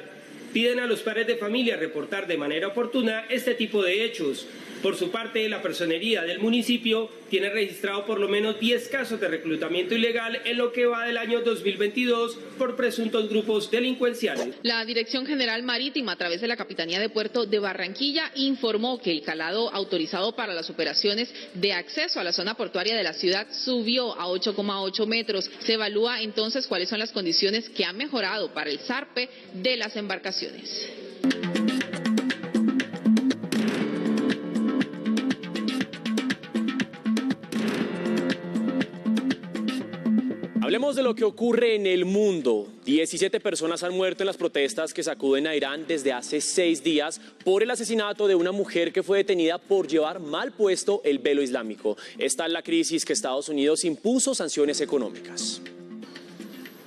Piden a los padres de familia reportar de manera oportuna este tipo de hechos. Por su parte, la personería del municipio tiene registrado por lo menos 10 casos de reclutamiento ilegal en lo que va del año 2022 por presuntos grupos delincuenciales. La Dirección General Marítima, a través de la Capitanía de Puerto de Barranquilla, informó que el calado autorizado para las operaciones de acceso a la zona portuaria de la ciudad subió a 8,8 metros. Se evalúa entonces cuáles son las condiciones que han mejorado para el zarpe de las embarcaciones. Hablemos de lo que ocurre en el mundo. 17 personas han muerto en las protestas que sacuden a Irán desde hace 6 días por el asesinato de una mujer que fue detenida por llevar mal puesto el velo islámico. Esta es la crisis que Estados Unidos impuso sanciones económicas.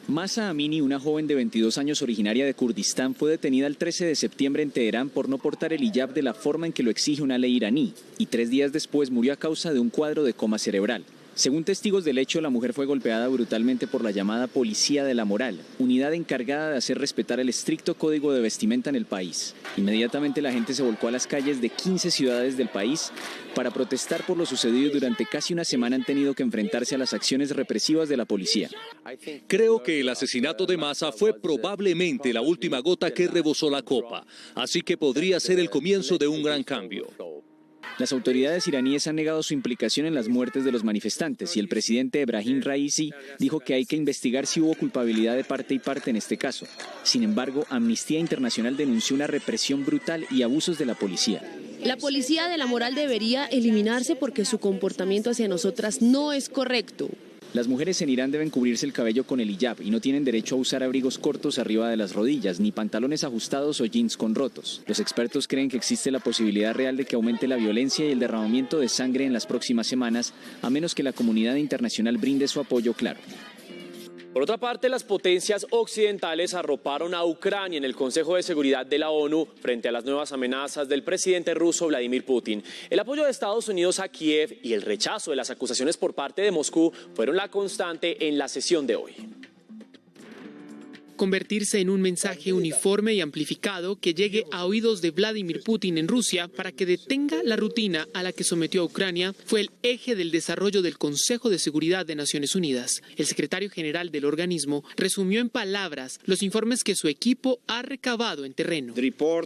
Mahsa Amini, una joven de 22 años originaria de Kurdistán, fue detenida el 13 de septiembre en Teherán por no portar el hiyab de la forma en que lo exige una ley iraní, y 3 días después murió a causa de un cuadro de coma cerebral. Según testigos del hecho, la mujer fue golpeada brutalmente por la llamada Policía de la Moral, unidad encargada de hacer respetar el estricto código de vestimenta en el país. Inmediatamente la gente se volcó a las calles de 15 ciudades del país para protestar por lo sucedido y durante casi una semana han tenido que enfrentarse a las acciones represivas de la policía. Creo que el asesinato de Mahsa fue probablemente la última gota que rebosó la copa, así que podría ser el comienzo de un gran cambio. Las autoridades iraníes han negado su implicación en las muertes de los manifestantes y el presidente Ebrahim Raisi dijo que hay que investigar si hubo culpabilidad de parte y parte en este caso. Sin embargo, Amnistía Internacional denunció una represión brutal y abusos de la policía. La Policía de la Moral debería eliminarse porque su comportamiento hacia nosotras no es correcto. Las mujeres en Irán deben cubrirse el cabello con el hiyab y no tienen derecho a usar abrigos cortos arriba de las rodillas, ni pantalones ajustados o jeans con rotos. Los expertos creen que existe la posibilidad real de que aumente la violencia y el derramamiento de sangre en las próximas semanas, a menos que la comunidad internacional brinde su apoyo claro. Por otra parte, las potencias occidentales arroparon a Ucrania en el Consejo de Seguridad de la ONU frente a las nuevas amenazas del presidente ruso Vladimir Putin. El apoyo de Estados Unidos a Kiev y el rechazo de las acusaciones por parte de Moscú fueron la constante en la sesión de hoy. Convertirse en un mensaje uniforme y amplificado que llegue a oídos de Vladimir Putin en Rusia para que detenga la rutina a la que sometió a Ucrania fue el eje del desarrollo del Consejo de Seguridad de Naciones Unidas. El secretario general del organismo resumió en palabras los informes que su equipo ha recabado en terreno.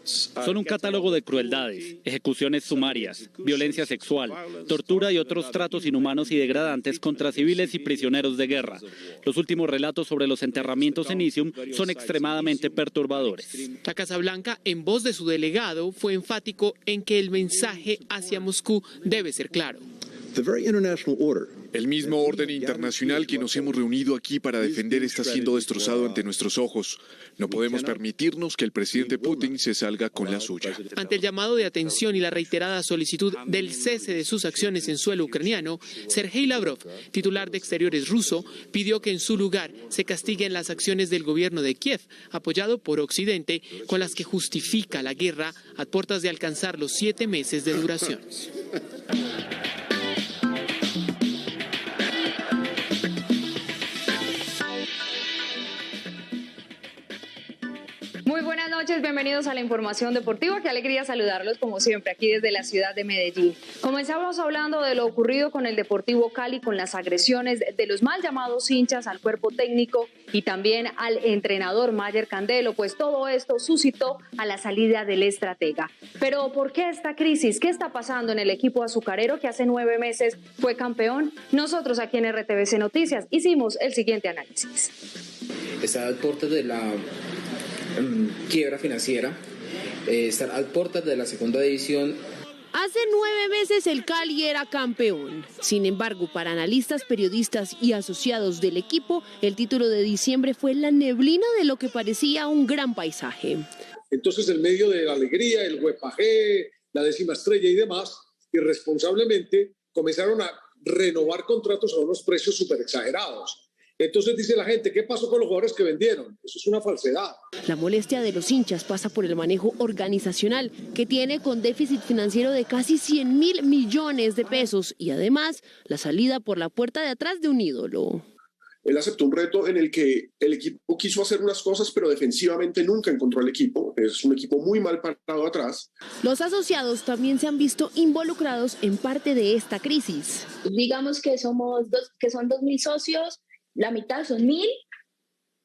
Son un catálogo de crueldades, ejecuciones sumarias, violencia sexual, tortura y otros tratos inhumanos y degradantes contra civiles y prisioneros de guerra. Los últimos relatos sobre los enterramientos en Izium son extremadamente perturbadores. La Casa Blanca, en voz de su delegado, fue enfático en que el mensaje hacia Moscú debe ser claro. El mismo orden internacional que nos hemos reunido aquí para defender está siendo destrozado ante nuestros ojos. No podemos permitirnos que el presidente Putin se salga con la suya. Ante el llamado de atención y la reiterada solicitud del cese de sus acciones en suelo ucraniano, Sergei Lavrov, titular de Exteriores ruso, pidió que en su lugar se castiguen las acciones del gobierno de Kiev, apoyado por Occidente, con las que justifica la guerra a puertas de alcanzar los 7 meses de duración. Muy buenas noches, bienvenidos a la información deportiva. Qué alegría saludarlos como siempre aquí desde la ciudad de Medellín. Comenzamos hablando de lo ocurrido con el Deportivo Cali, con las agresiones de los mal llamados hinchas al cuerpo técnico y también al entrenador Mayer Candelo, pues todo esto suscitó a la salida del estratega. Pero ¿por qué esta crisis? ¿Qué está pasando en el equipo azucarero que hace 9 meses fue campeón? Nosotros aquí en RTVC Noticias hicimos el siguiente análisis. estar al portas de la quiebra financiera, estar al portas de la segunda división. Hace 9 meses el Cali era campeón. Sin embargo, para analistas, periodistas y asociados del equipo, el título de diciembre fue la neblina de lo que parecía un gran paisaje. Entonces, en medio de la alegría, el huepaje, la 10ª estrella y demás, irresponsablemente comenzaron a renovar contratos a unos precios súper exagerados. Entonces dice la gente, ¿qué pasó con los jugadores que vendieron? Eso es una falsedad. La molestia de los hinchas pasa por el manejo organizacional, que tiene con déficit financiero de casi 100.000 millones de pesos y además la salida por la puerta de atrás de un ídolo. Él aceptó un reto en el que el equipo quiso hacer unas cosas, pero defensivamente nunca encontró el equipo. Es un equipo muy mal parado atrás. Los asociados también se han visto involucrados en parte de esta crisis. Digamos que son 2.000 socios, la mitad son 1.000,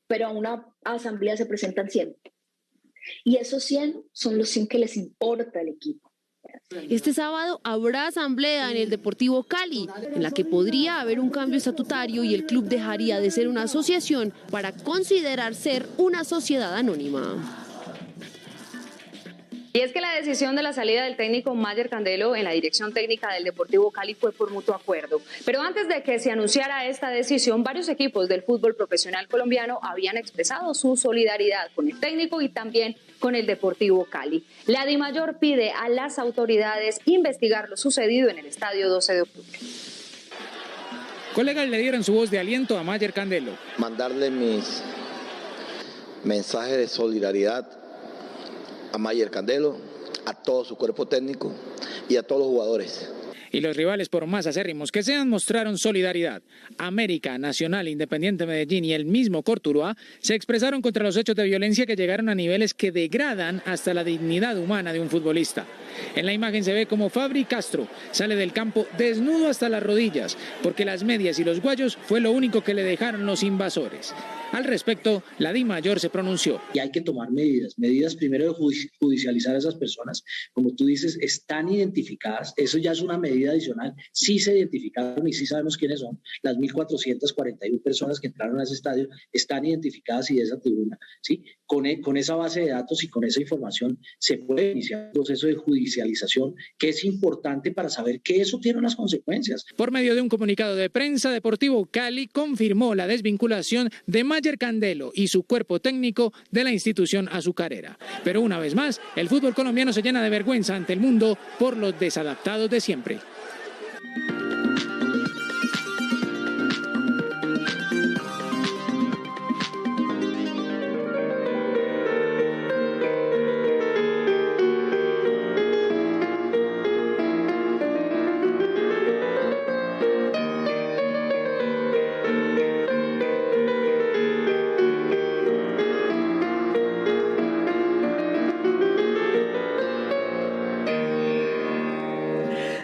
pero a una asamblea se presentan 100. Y esos 100 son los 100 que les importa al equipo. Este sábado habrá asamblea en el Deportivo Cali, en la que podría haber un cambio estatutario y el club dejaría de ser una asociación para considerar ser una sociedad anónima. Y es que la decisión de la salida del técnico Mayer Candelo en la dirección técnica del Deportivo Cali fue por mutuo acuerdo. Pero antes de que se anunciara esta decisión, varios equipos del fútbol profesional colombiano habían expresado su solidaridad con el técnico y también con el Deportivo Cali. La DIMAYOR pide a las autoridades investigar lo sucedido en el estadio 12 de octubre. Colegas le dieron su voz de aliento a Mayer Candelo. Mandarle mis mensajes de solidaridad a Mayer Candelo, a todo su cuerpo técnico y a todos los jugadores. Y los rivales, por más acérrimos que sean, mostraron solidaridad. América, Nacional, Independiente Medellín y el mismo Cortuluá se expresaron contra los hechos de violencia que llegaron a niveles que degradan hasta la dignidad humana de un futbolista. En la imagen se ve como Fabri Castro sale del campo desnudo hasta las rodillas, porque las medias y los guayos fue lo único que le dejaron los invasores. Al respecto, la DIMAYOR se pronunció. Y hay que tomar medidas primero de judicializar a esas personas. Como tú dices, están identificadas, eso ya es una medida adicional, sí se identificaron y sí sabemos quiénes son. Las 1.441 personas que entraron a ese estadio están identificadas y de esa tribuna, ¿sí? Con esa base de datos y con esa información se puede iniciar un proceso de judicialización que es importante para saber que eso tiene unas consecuencias. Por medio de un comunicado de prensa, Deportivo Cali confirmó la desvinculación de Mayer Candelo y su cuerpo técnico de la institución azucarera. Pero una vez más, el fútbol colombiano se llena de vergüenza ante el mundo por los desadaptados de siempre.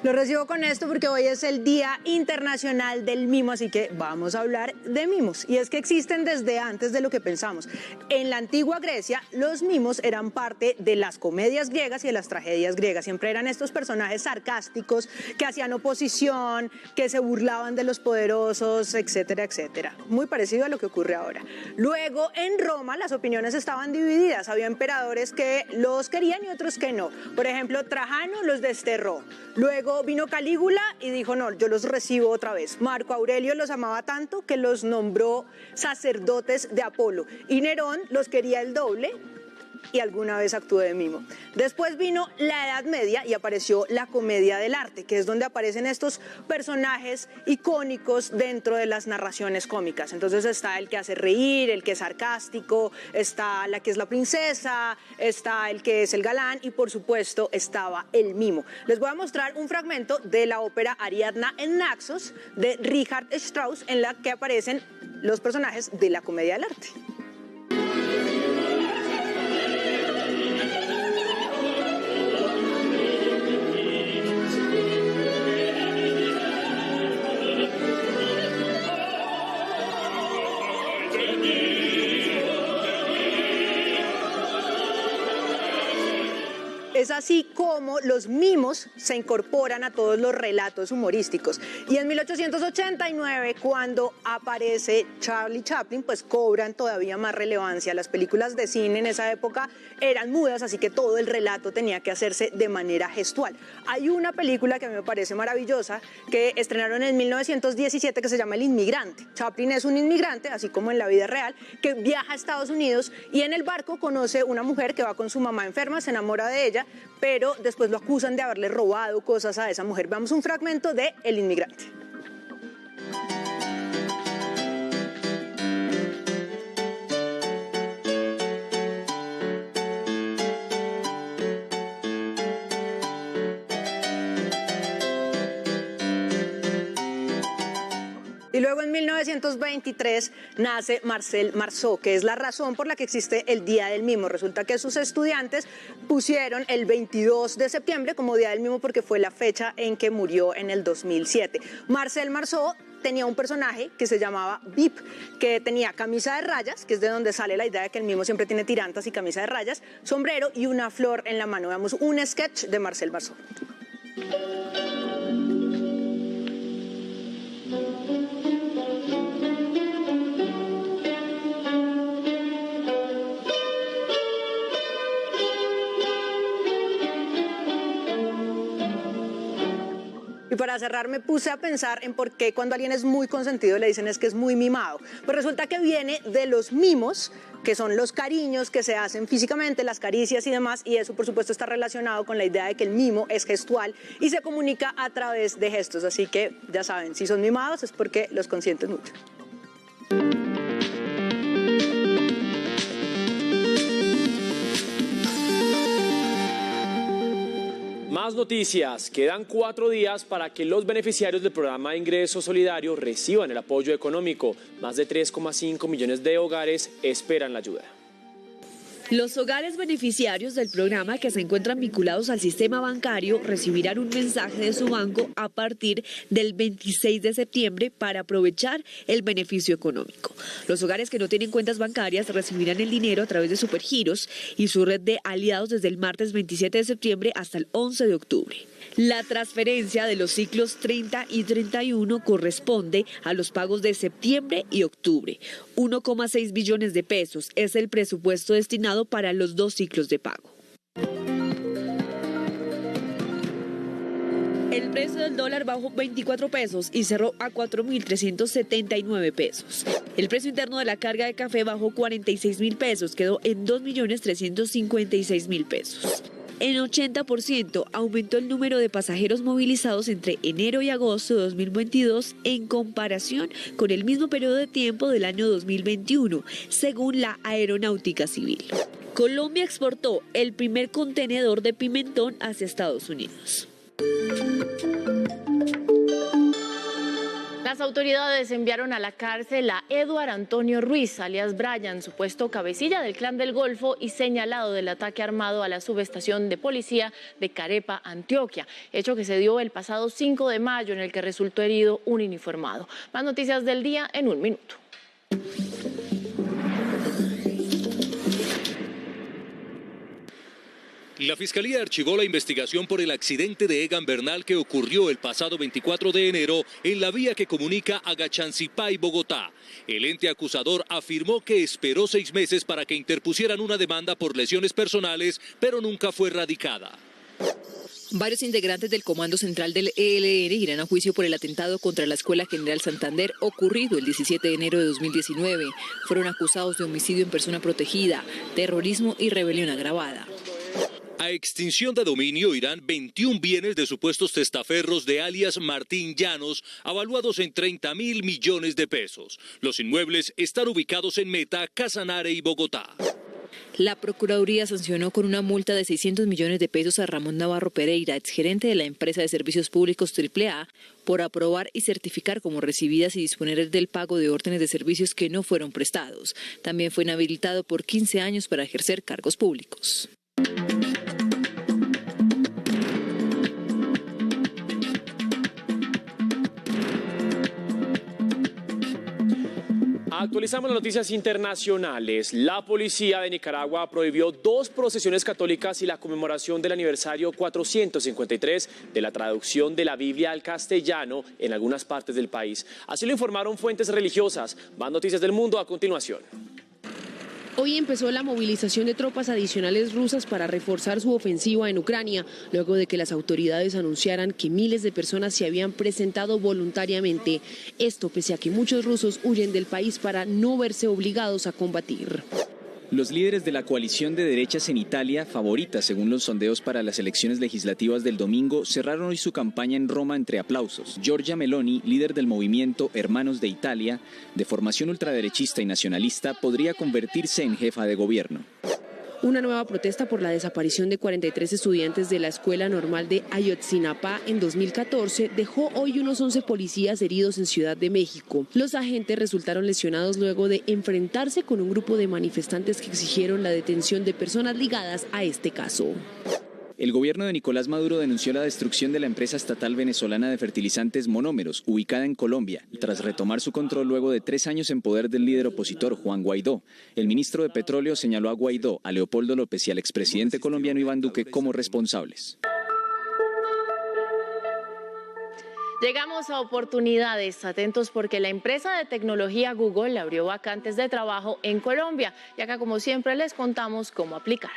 Lo recibo con esto porque hoy es el Día Internacional del Mimo, así que vamos a hablar de mimos. Y es que existen desde antes de lo que pensamos. En la antigua Grecia, los mimos eran parte de las comedias griegas y de las tragedias griegas. Siempre eran estos personajes sarcásticos que hacían oposición, que se burlaban de los poderosos, etcétera, etcétera. Muy parecido a lo que ocurre ahora. Luego, en Roma, las opiniones estaban divididas. Había emperadores que los querían y otros que no. Por ejemplo, Trajano los desterró. Luego vino Calígula y dijo, no, yo los recibo otra vez. Marco Aurelio los amaba tanto que los nombró sacerdotes de Apolo. Y Nerón los quería el doble y alguna vez actuó de mimo. Después vino la Edad Media y apareció la comedia del arte, que es donde aparecen estos personajes icónicos dentro de las narraciones cómicas. Entonces está el que hace reír, el que es sarcástico, está la que es la princesa, está el que es el galán y por supuesto estaba el mimo. Les voy a mostrar un fragmento de la ópera Ariadna en Naxos de Richard Strauss, en la que aparecen los personajes de la comedia del arte. es así como los mimos se incorporan a todos los relatos humorísticos. Y en 1889, cuando aparece Charlie Chaplin, pues cobran todavía más relevancia. Las películas de cine en esa época eran mudas, así que todo el relato tenía que hacerse de manera gestual. Hay una película que a mí me parece maravillosa que estrenaron en 1917 que se llama El Inmigrante. Chaplin es un inmigrante, así como en la vida real, que viaja a Estados Unidos y en el barco conoce una mujer que va con su mamá enferma, se enamora de ella, pero después lo acusan de haberle robado cosas a esa mujer. Veamos un fragmento de El Inmigrante. Y luego en 1923 nace Marcel Marceau, que es la razón por la que existe el Día del Mimo. Resulta que sus estudiantes pusieron el 22 de septiembre como Día del Mimo porque fue la fecha en que murió en el 2007. Marcel Marceau tenía un personaje que se llamaba Bip, que tenía camisa de rayas, que es de donde sale la idea de que el mimo siempre tiene tirantas y camisa de rayas, sombrero y una flor en la mano. Veamos un sketch de Marcel Marceau. Y para cerrar me puse a pensar en por qué cuando alguien es muy consentido le dicen es que es muy mimado. Pues resulta que viene de los mimos, que son los cariños que se hacen físicamente, las caricias y demás, y eso por supuesto está relacionado con la idea de que el mimo es gestual y se comunica a través de gestos. Así que ya saben, si son mimados es porque los consienten mucho. Más noticias. Quedan 4 días para que los beneficiarios del programa de ingreso solidario reciban el apoyo económico. Más de 3,5 millones de hogares esperan la ayuda. Los hogares beneficiarios del programa que se encuentran vinculados al sistema bancario recibirán un mensaje de su banco a partir del 26 de septiembre para aprovechar el beneficio económico. Los hogares que no tienen cuentas bancarias recibirán el dinero a través de Supergiros y su red de aliados desde el martes 27 de septiembre hasta el 11 de octubre. La transferencia de los ciclos 30 y 31 corresponde a los pagos de septiembre y octubre. 1,6 billones de pesos es el presupuesto destinado para los 2 ciclos de pago. El precio del dólar bajó 24 pesos y cerró a 4.379 pesos. El precio interno de la carga de café bajó 46.000 pesos, quedó en 2.356.000 pesos. En 80% aumentó el número de pasajeros movilizados entre enero y agosto de 2022 en comparación con el mismo periodo de tiempo del año 2021, según la Aeronáutica Civil. Colombia exportó el primer contenedor de pimentón hacia Estados Unidos. Las autoridades enviaron a la cárcel a Eduard Antonio Ruiz, alias Brian, supuesto cabecilla del Clan del Golfo y señalado del ataque armado a la subestación de policía de Carepa, Antioquia, hecho que se dio el pasado 5 de mayo en el que resultó herido un uniformado. Más noticias del día en un minuto. La Fiscalía archivó la investigación por el accidente de Egan Bernal que ocurrió el pasado 24 de enero en la vía que comunica a Gachancipá y Bogotá. El ente acusador afirmó que esperó 6 meses para que interpusieran una demanda por lesiones personales, pero nunca fue radicada. Varios integrantes del Comando Central del ELN irán a juicio por el atentado contra la Escuela General Santander ocurrido el 17 de enero de 2019. Fueron acusados de homicidio en persona protegida, terrorismo y rebelión agravada. A extinción de dominio irán 21 bienes de supuestos testaferros de alias Martín Llanos, avaluados en 30.000 millones de pesos. Los inmuebles están ubicados en Meta, Casanare y Bogotá. La Procuraduría sancionó con una multa de 600 millones de pesos a Ramón Navarro Pereira, exgerente de la empresa de servicios públicos AAA, por aprobar y certificar como recibidas y disponer del pago de órdenes de servicios que no fueron prestados. También fue inhabilitado por 15 años para ejercer cargos públicos. Actualizamos las noticias internacionales. La policía de Nicaragua prohibió 2 procesiones católicas y la conmemoración del aniversario 453 de la traducción de la Biblia al castellano en algunas partes del país. Así lo informaron fuentes religiosas. Más noticias del mundo a continuación. Hoy empezó la movilización de tropas adicionales rusas para reforzar su ofensiva en Ucrania, luego de que las autoridades anunciaran que miles de personas se habían presentado voluntariamente. Esto pese a que muchos rusos huyen del país para no verse obligados a combatir. Los líderes de la coalición de derechas en Italia, favorita según los sondeos para las elecciones legislativas del domingo, cerraron hoy su campaña en Roma entre aplausos. Giorgia Meloni, líder del movimiento Hermanos de Italia, de formación ultraderechista y nacionalista, podría convertirse en jefa de gobierno. Una nueva protesta por la desaparición de 43 estudiantes de la Escuela Normal de Ayotzinapa en 2014 dejó hoy unos 11 policías heridos en Ciudad de México. Los agentes resultaron lesionados luego de enfrentarse con un grupo de manifestantes que exigieron la detención de personas ligadas a este caso. El gobierno de Nicolás Maduro denunció la destrucción de la empresa estatal venezolana de fertilizantes Monómeros, ubicada en Colombia, tras retomar su control luego de 3 años en poder del líder opositor Juan Guaidó. El ministro de Petróleo señaló a Guaidó, a Leopoldo López y al expresidente colombiano Iván Duque como responsables. Llegamos a oportunidades, atentos porque la empresa de tecnología Google abrió vacantes de trabajo en Colombia y acá como siempre les contamos cómo aplicar.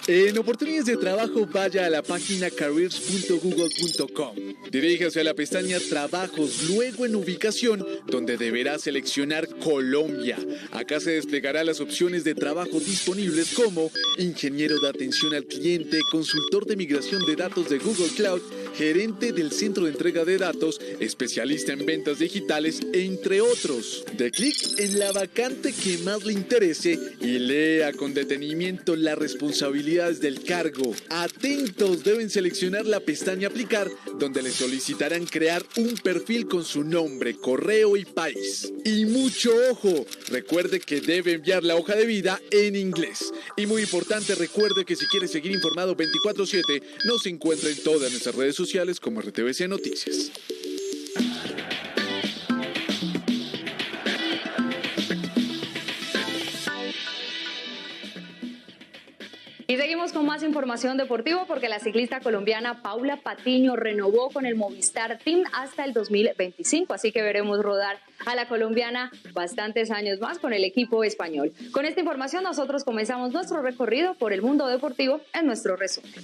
En oportunidades de trabajo, vaya a la página careers.google.com. Diríjase a la pestaña Trabajos, luego en Ubicación, donde deberá seleccionar Colombia. Acá se desplegará las opciones de trabajo disponibles como ingeniero de atención al cliente, consultor de migración de datos de Google Cloud, gerente del centro de entrega de datos, especialista en ventas digitales, entre otros. Dé clic en la vacante que más le interese y lea con detenimiento las responsabilidades del cargo. Atentos, deben seleccionar la pestaña Aplicar, donde le solicitarán crear un perfil con su nombre, correo y país. Y mucho ojo, recuerde que debe enviar la hoja de vida en inglés. Y muy importante, recuerde que si quiere seguir informado 24/7, nos encuentra en todas nuestras redes sociales como RTVC Noticias. Y seguimos con más información deportiva porque la ciclista colombiana Paula Patiño renovó con el Movistar Team hasta el 2025, así que veremos rodar a la colombiana bastantes años más con el equipo español. Con esta información nosotros comenzamos nuestro recorrido por el mundo deportivo en nuestro resumen.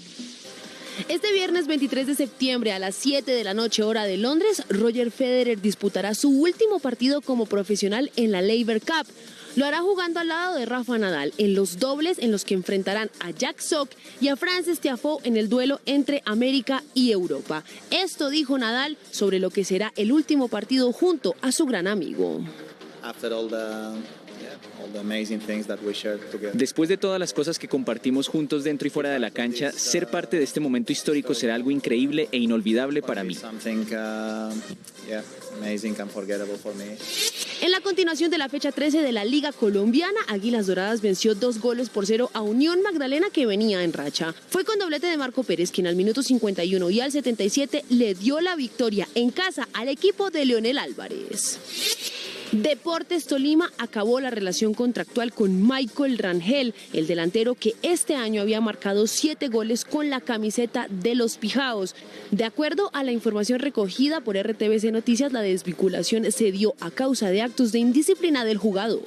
Este viernes 23 de septiembre a las 7 de la noche hora de Londres, Roger Federer disputará su último partido como profesional en la Laver Cup. Lo hará jugando al lado de Rafa Nadal en los dobles en los que enfrentarán a Jack Sock y a Frances Tiafoe en el duelo entre América y Europa. Esto dijo Nadal sobre lo que será el último partido junto a su gran amigo. Después de todas las cosas que compartimos juntos dentro y fuera de la cancha, ser parte de este momento histórico será algo increíble e inolvidable para mí. En la continuación de la fecha 13 de la Liga Colombiana, Águilas Doradas venció 2-0 a Unión Magdalena, que venía en racha. Fue con doblete de Marco Pérez, quien al minuto 51 y al 77 le dio la victoria en casa al equipo de Leonel Álvarez. Deportes Tolima acabó la relación contractual con Michael Rangel, el delantero que este año había marcado 7 goles con la camiseta de los Pijaos. De acuerdo a la información recogida por RTVC Noticias, la desvinculación se dio a causa de actos de indisciplina del jugador.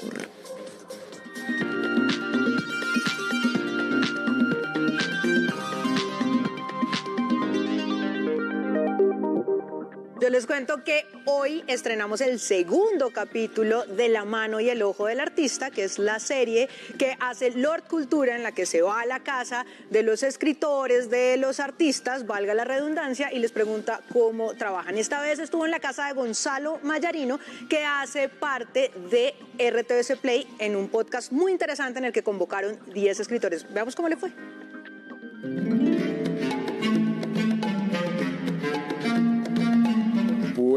Yo les cuento que hoy estrenamos el segundo capítulo de La mano y el ojo del artista, que es la serie que hace Lord Cultura, en la que se va a la casa de los escritores, de los artistas, valga la redundancia, y les pregunta cómo trabajan. Esta vez estuvo en la casa de Gonzalo Mayarino, que hace parte de RTVC Play, en un podcast muy interesante en el que convocaron 10 escritores. Veamos cómo le fue.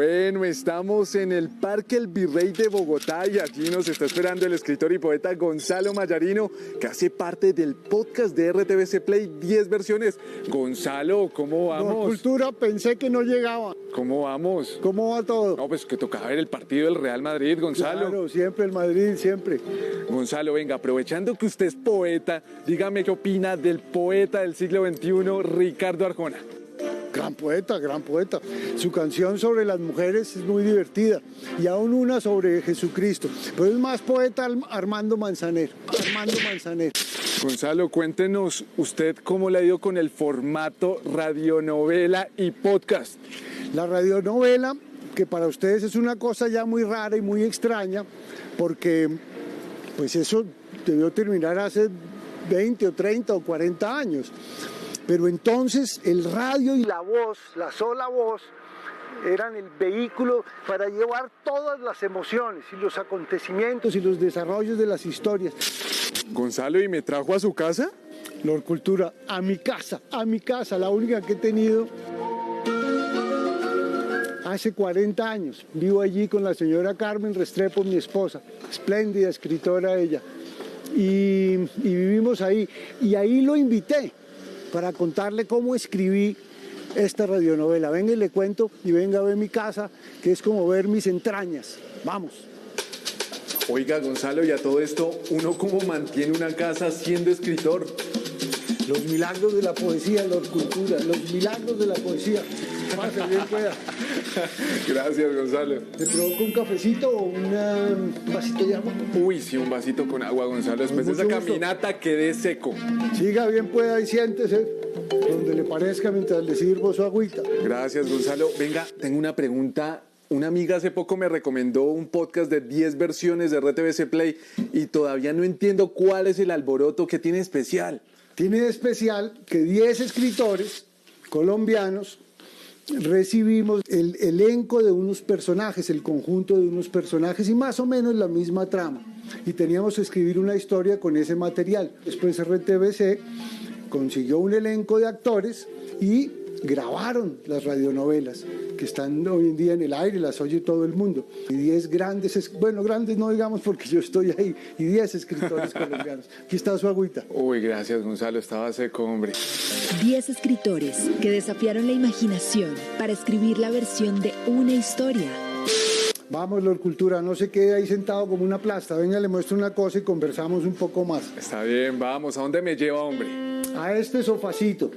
Bueno, estamos en el Parque El Virrey de Bogotá y allí nos está esperando el escritor y poeta Gonzalo Mayarino, que hace parte del podcast de RTVC Play 10 versiones. Gonzalo, ¿cómo vamos? Por cultura pensé que no llegaba. ¿Cómo vamos? ¿Cómo va todo? No, pues que tocaba ver el partido del Real Madrid, Gonzalo. Claro, siempre el Madrid, siempre. Gonzalo, venga, aprovechando que usted es poeta, dígame qué opina del poeta del siglo XXI, Ricardo Arjona. Gran poeta, gran poeta. Su canción sobre las mujeres es muy divertida y aún una sobre Jesucristo. Pero es más poeta Armando Manzanero. Gonzalo, cuéntenos usted cómo le ha ido con el formato radionovela y podcast. La radionovela, que para ustedes es una cosa ya muy rara y muy extraña, porque pues eso debió terminar hace 20 o 30 o 40 años. Pero entonces el radio y la voz, la sola voz, eran el vehículo para llevar todas las emociones y los acontecimientos y los desarrollos de las historias. Gonzalo, ¿y me trajo a su casa? Lord Cultura, a mi casa, la única que he tenido hace 40 años. Vivo allí con la señora Carmen Restrepo, mi esposa, espléndida escritora ella. Y vivimos ahí. Y ahí lo invité para contarle cómo escribí esta radionovela. Venga y le cuento, y venga a ver mi casa, que es como ver mis entrañas. Vamos. Oiga, Gonzalo, y a todo esto, ¿uno cómo mantiene una casa siendo escritor? Los milagros de la poesía, Lord Cultura, los milagros de la poesía. Pase, bien pueda. Gracias, Gonzalo. ¿Te provoco un cafecito o un vasito de agua? Uy, sí, un vasito con agua, Gonzalo. Después de esa caminata quedé seco. Siga bien pueda y siéntese donde le parezca mientras le sirvo su agüita. Gracias, Gonzalo. Venga, tengo una pregunta. Una amiga hace poco me recomendó un podcast de 10 versiones de RTVC Play y todavía no entiendo cuál es el alboroto que tiene especial. Tiene de especial que 10 escritores colombianos recibimos el elenco de unos personajes, el conjunto de unos personajes y más o menos la misma trama. Y teníamos que escribir una historia con ese material. Después RTVC consiguió un elenco de actores y grabaron las radionovelas que están hoy en día en el aire, las oye todo el mundo. Y 10 grandes, bueno, grandes no digamos porque yo estoy ahí, y 10 escritores colombianos. Aquí está su agüita. Uy, gracias, Gonzalo, estaba seco, hombre. 10 escritores que desafiaron la imaginación para escribir la versión de una historia. Vamos, Lord Cultura, no se quede ahí sentado como una plasta. Venga, le muestro una cosa y conversamos un poco más. Está bien, vamos. ¿A dónde me lleva, hombre? A este sofacito.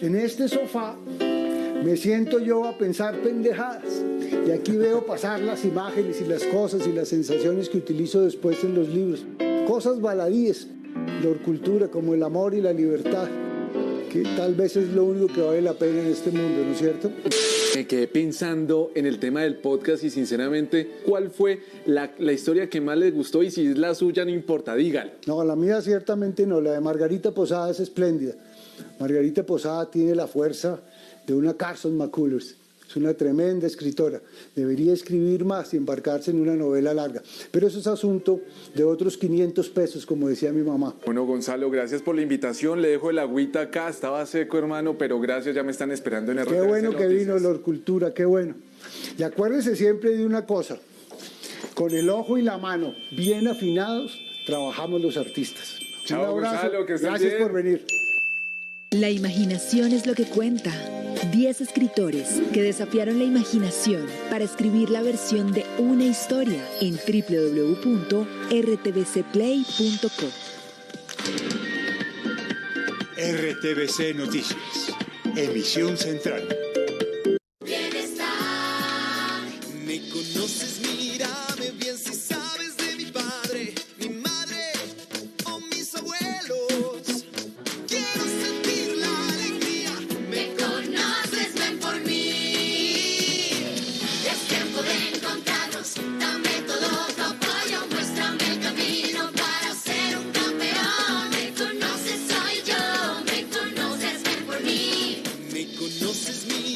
En este sofá me siento yo a pensar pendejadas. Y aquí veo pasar las imágenes y las cosas y las sensaciones que utilizo después en los libros. Cosas baladíes, Lord Cultura, como el amor y la libertad, que tal vez es lo único que vale la pena en este mundo, ¿no es cierto? Me quedé pensando en el tema del podcast y sinceramente, ¿cuál fue la historia que más les gustó? Y si es la suya, no importa, dígalo. No, la mía ciertamente no, la de Margarita Posada es espléndida. Margarita Posada tiene la fuerza de una Carson McCullers. Es una tremenda escritora. Debería escribir más y embarcarse en una novela larga. Pero eso es asunto de otros 500 pesos, como decía mi mamá. Bueno, Gonzalo, gracias por la invitación. Le dejo el agüita acá. Estaba seco, hermano, pero gracias. Ya me están esperando en el Qué bueno que vino, Lord Cultura, qué bueno. Y acuérdese siempre de una cosa. Con el ojo y la mano bien afinados, trabajamos los artistas. Chao, un abrazo. Gonzalo, que estés Gracias bien. por venir. La imaginación es lo que cuenta. 10 escritores que desafiaron la imaginación para escribir la versión de una historia en www.rtvcplay.co. RTVC Noticias, emisión central. Me conoces, mírame bien si sabes de mi padre, mi madre o mis abuelos. Quiero sentir la alegría. Me conoces, ven por mí. Es tiempo de encontrarnos. Dame todo tu apoyo. Muéstrame el camino para ser un campeón. Me conoces, soy yo. Me conoces, ven por mí. Me conoces, mírame.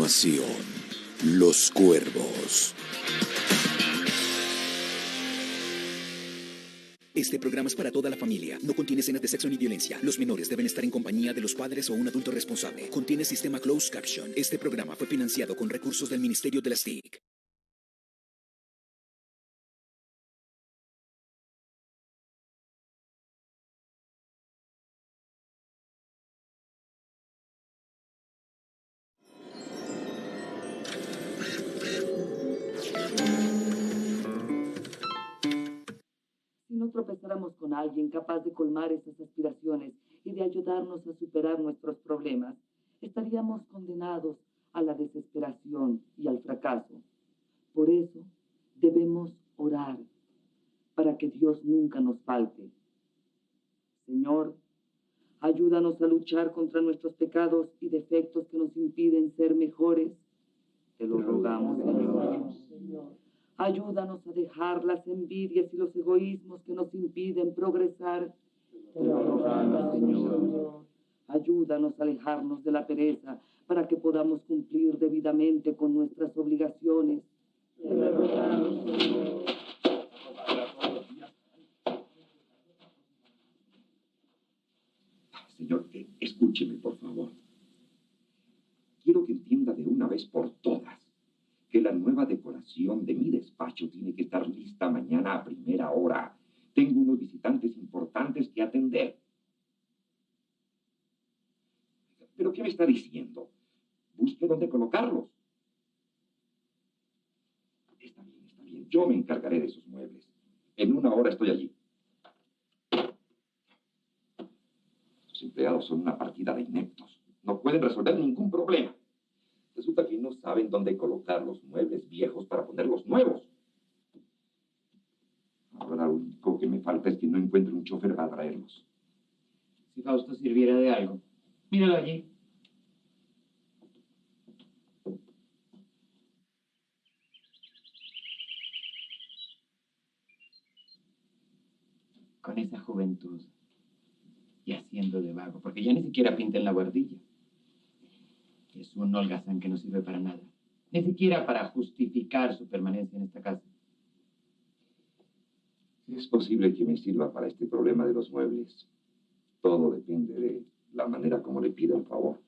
continuación, Los Cuervos. Este programa es para toda la familia. No contiene escenas de sexo ni violencia. Los menores deben estar en compañía de los padres o un adulto responsable. Contiene sistema closed caption. Este programa fue financiado con recursos del Ministerio de las TIC. Si no tropezáramos con alguien capaz de colmar esas aspiraciones y de ayudarnos a superar nuestros problemas, estaríamos condenados a la desesperación y al fracaso. Por eso debemos orar para que Dios nunca nos falte. Señor, ayúdanos a luchar contra nuestros pecados y defectos que nos impiden ser mejores. Te lo rogamos, Señor. Ayúdanos a dejar las envidias y los egoísmos que nos impiden progresar. Te lo rogamos, Señor. Ayúdanos a alejarnos de la pereza para que podamos cumplir debidamente con nuestras obligaciones. Te lo rogamos, Señor. Señor, escúcheme, por favor. Quiero que entienda de una vez por todas que la nueva decoración de mi despacho tiene que estar lista mañana a primera hora. Tengo unos visitantes importantes que atender. ¿Pero qué me está diciendo? Busque dónde colocarlos. Está bien. Yo me encargaré de esos muebles. En una hora estoy allí. Los empleados son una partida de ineptos. No pueden resolver ningún problema. Resulta que no saben dónde colocar los muebles viejos para poner los nuevos. Ahora lo único que me falta es que no encuentre un chofer para traerlos. Si Fausto sirviera de algo, míralo allí. Con esa juventud y haciendo de vago, porque ya ni siquiera pinta en la guardilla. Es un holgazán que no sirve para nada, ni siquiera para justificar su permanencia en esta casa. Es posible que me sirva para este problema de los muebles. Todo depende de la manera como le pido el favor.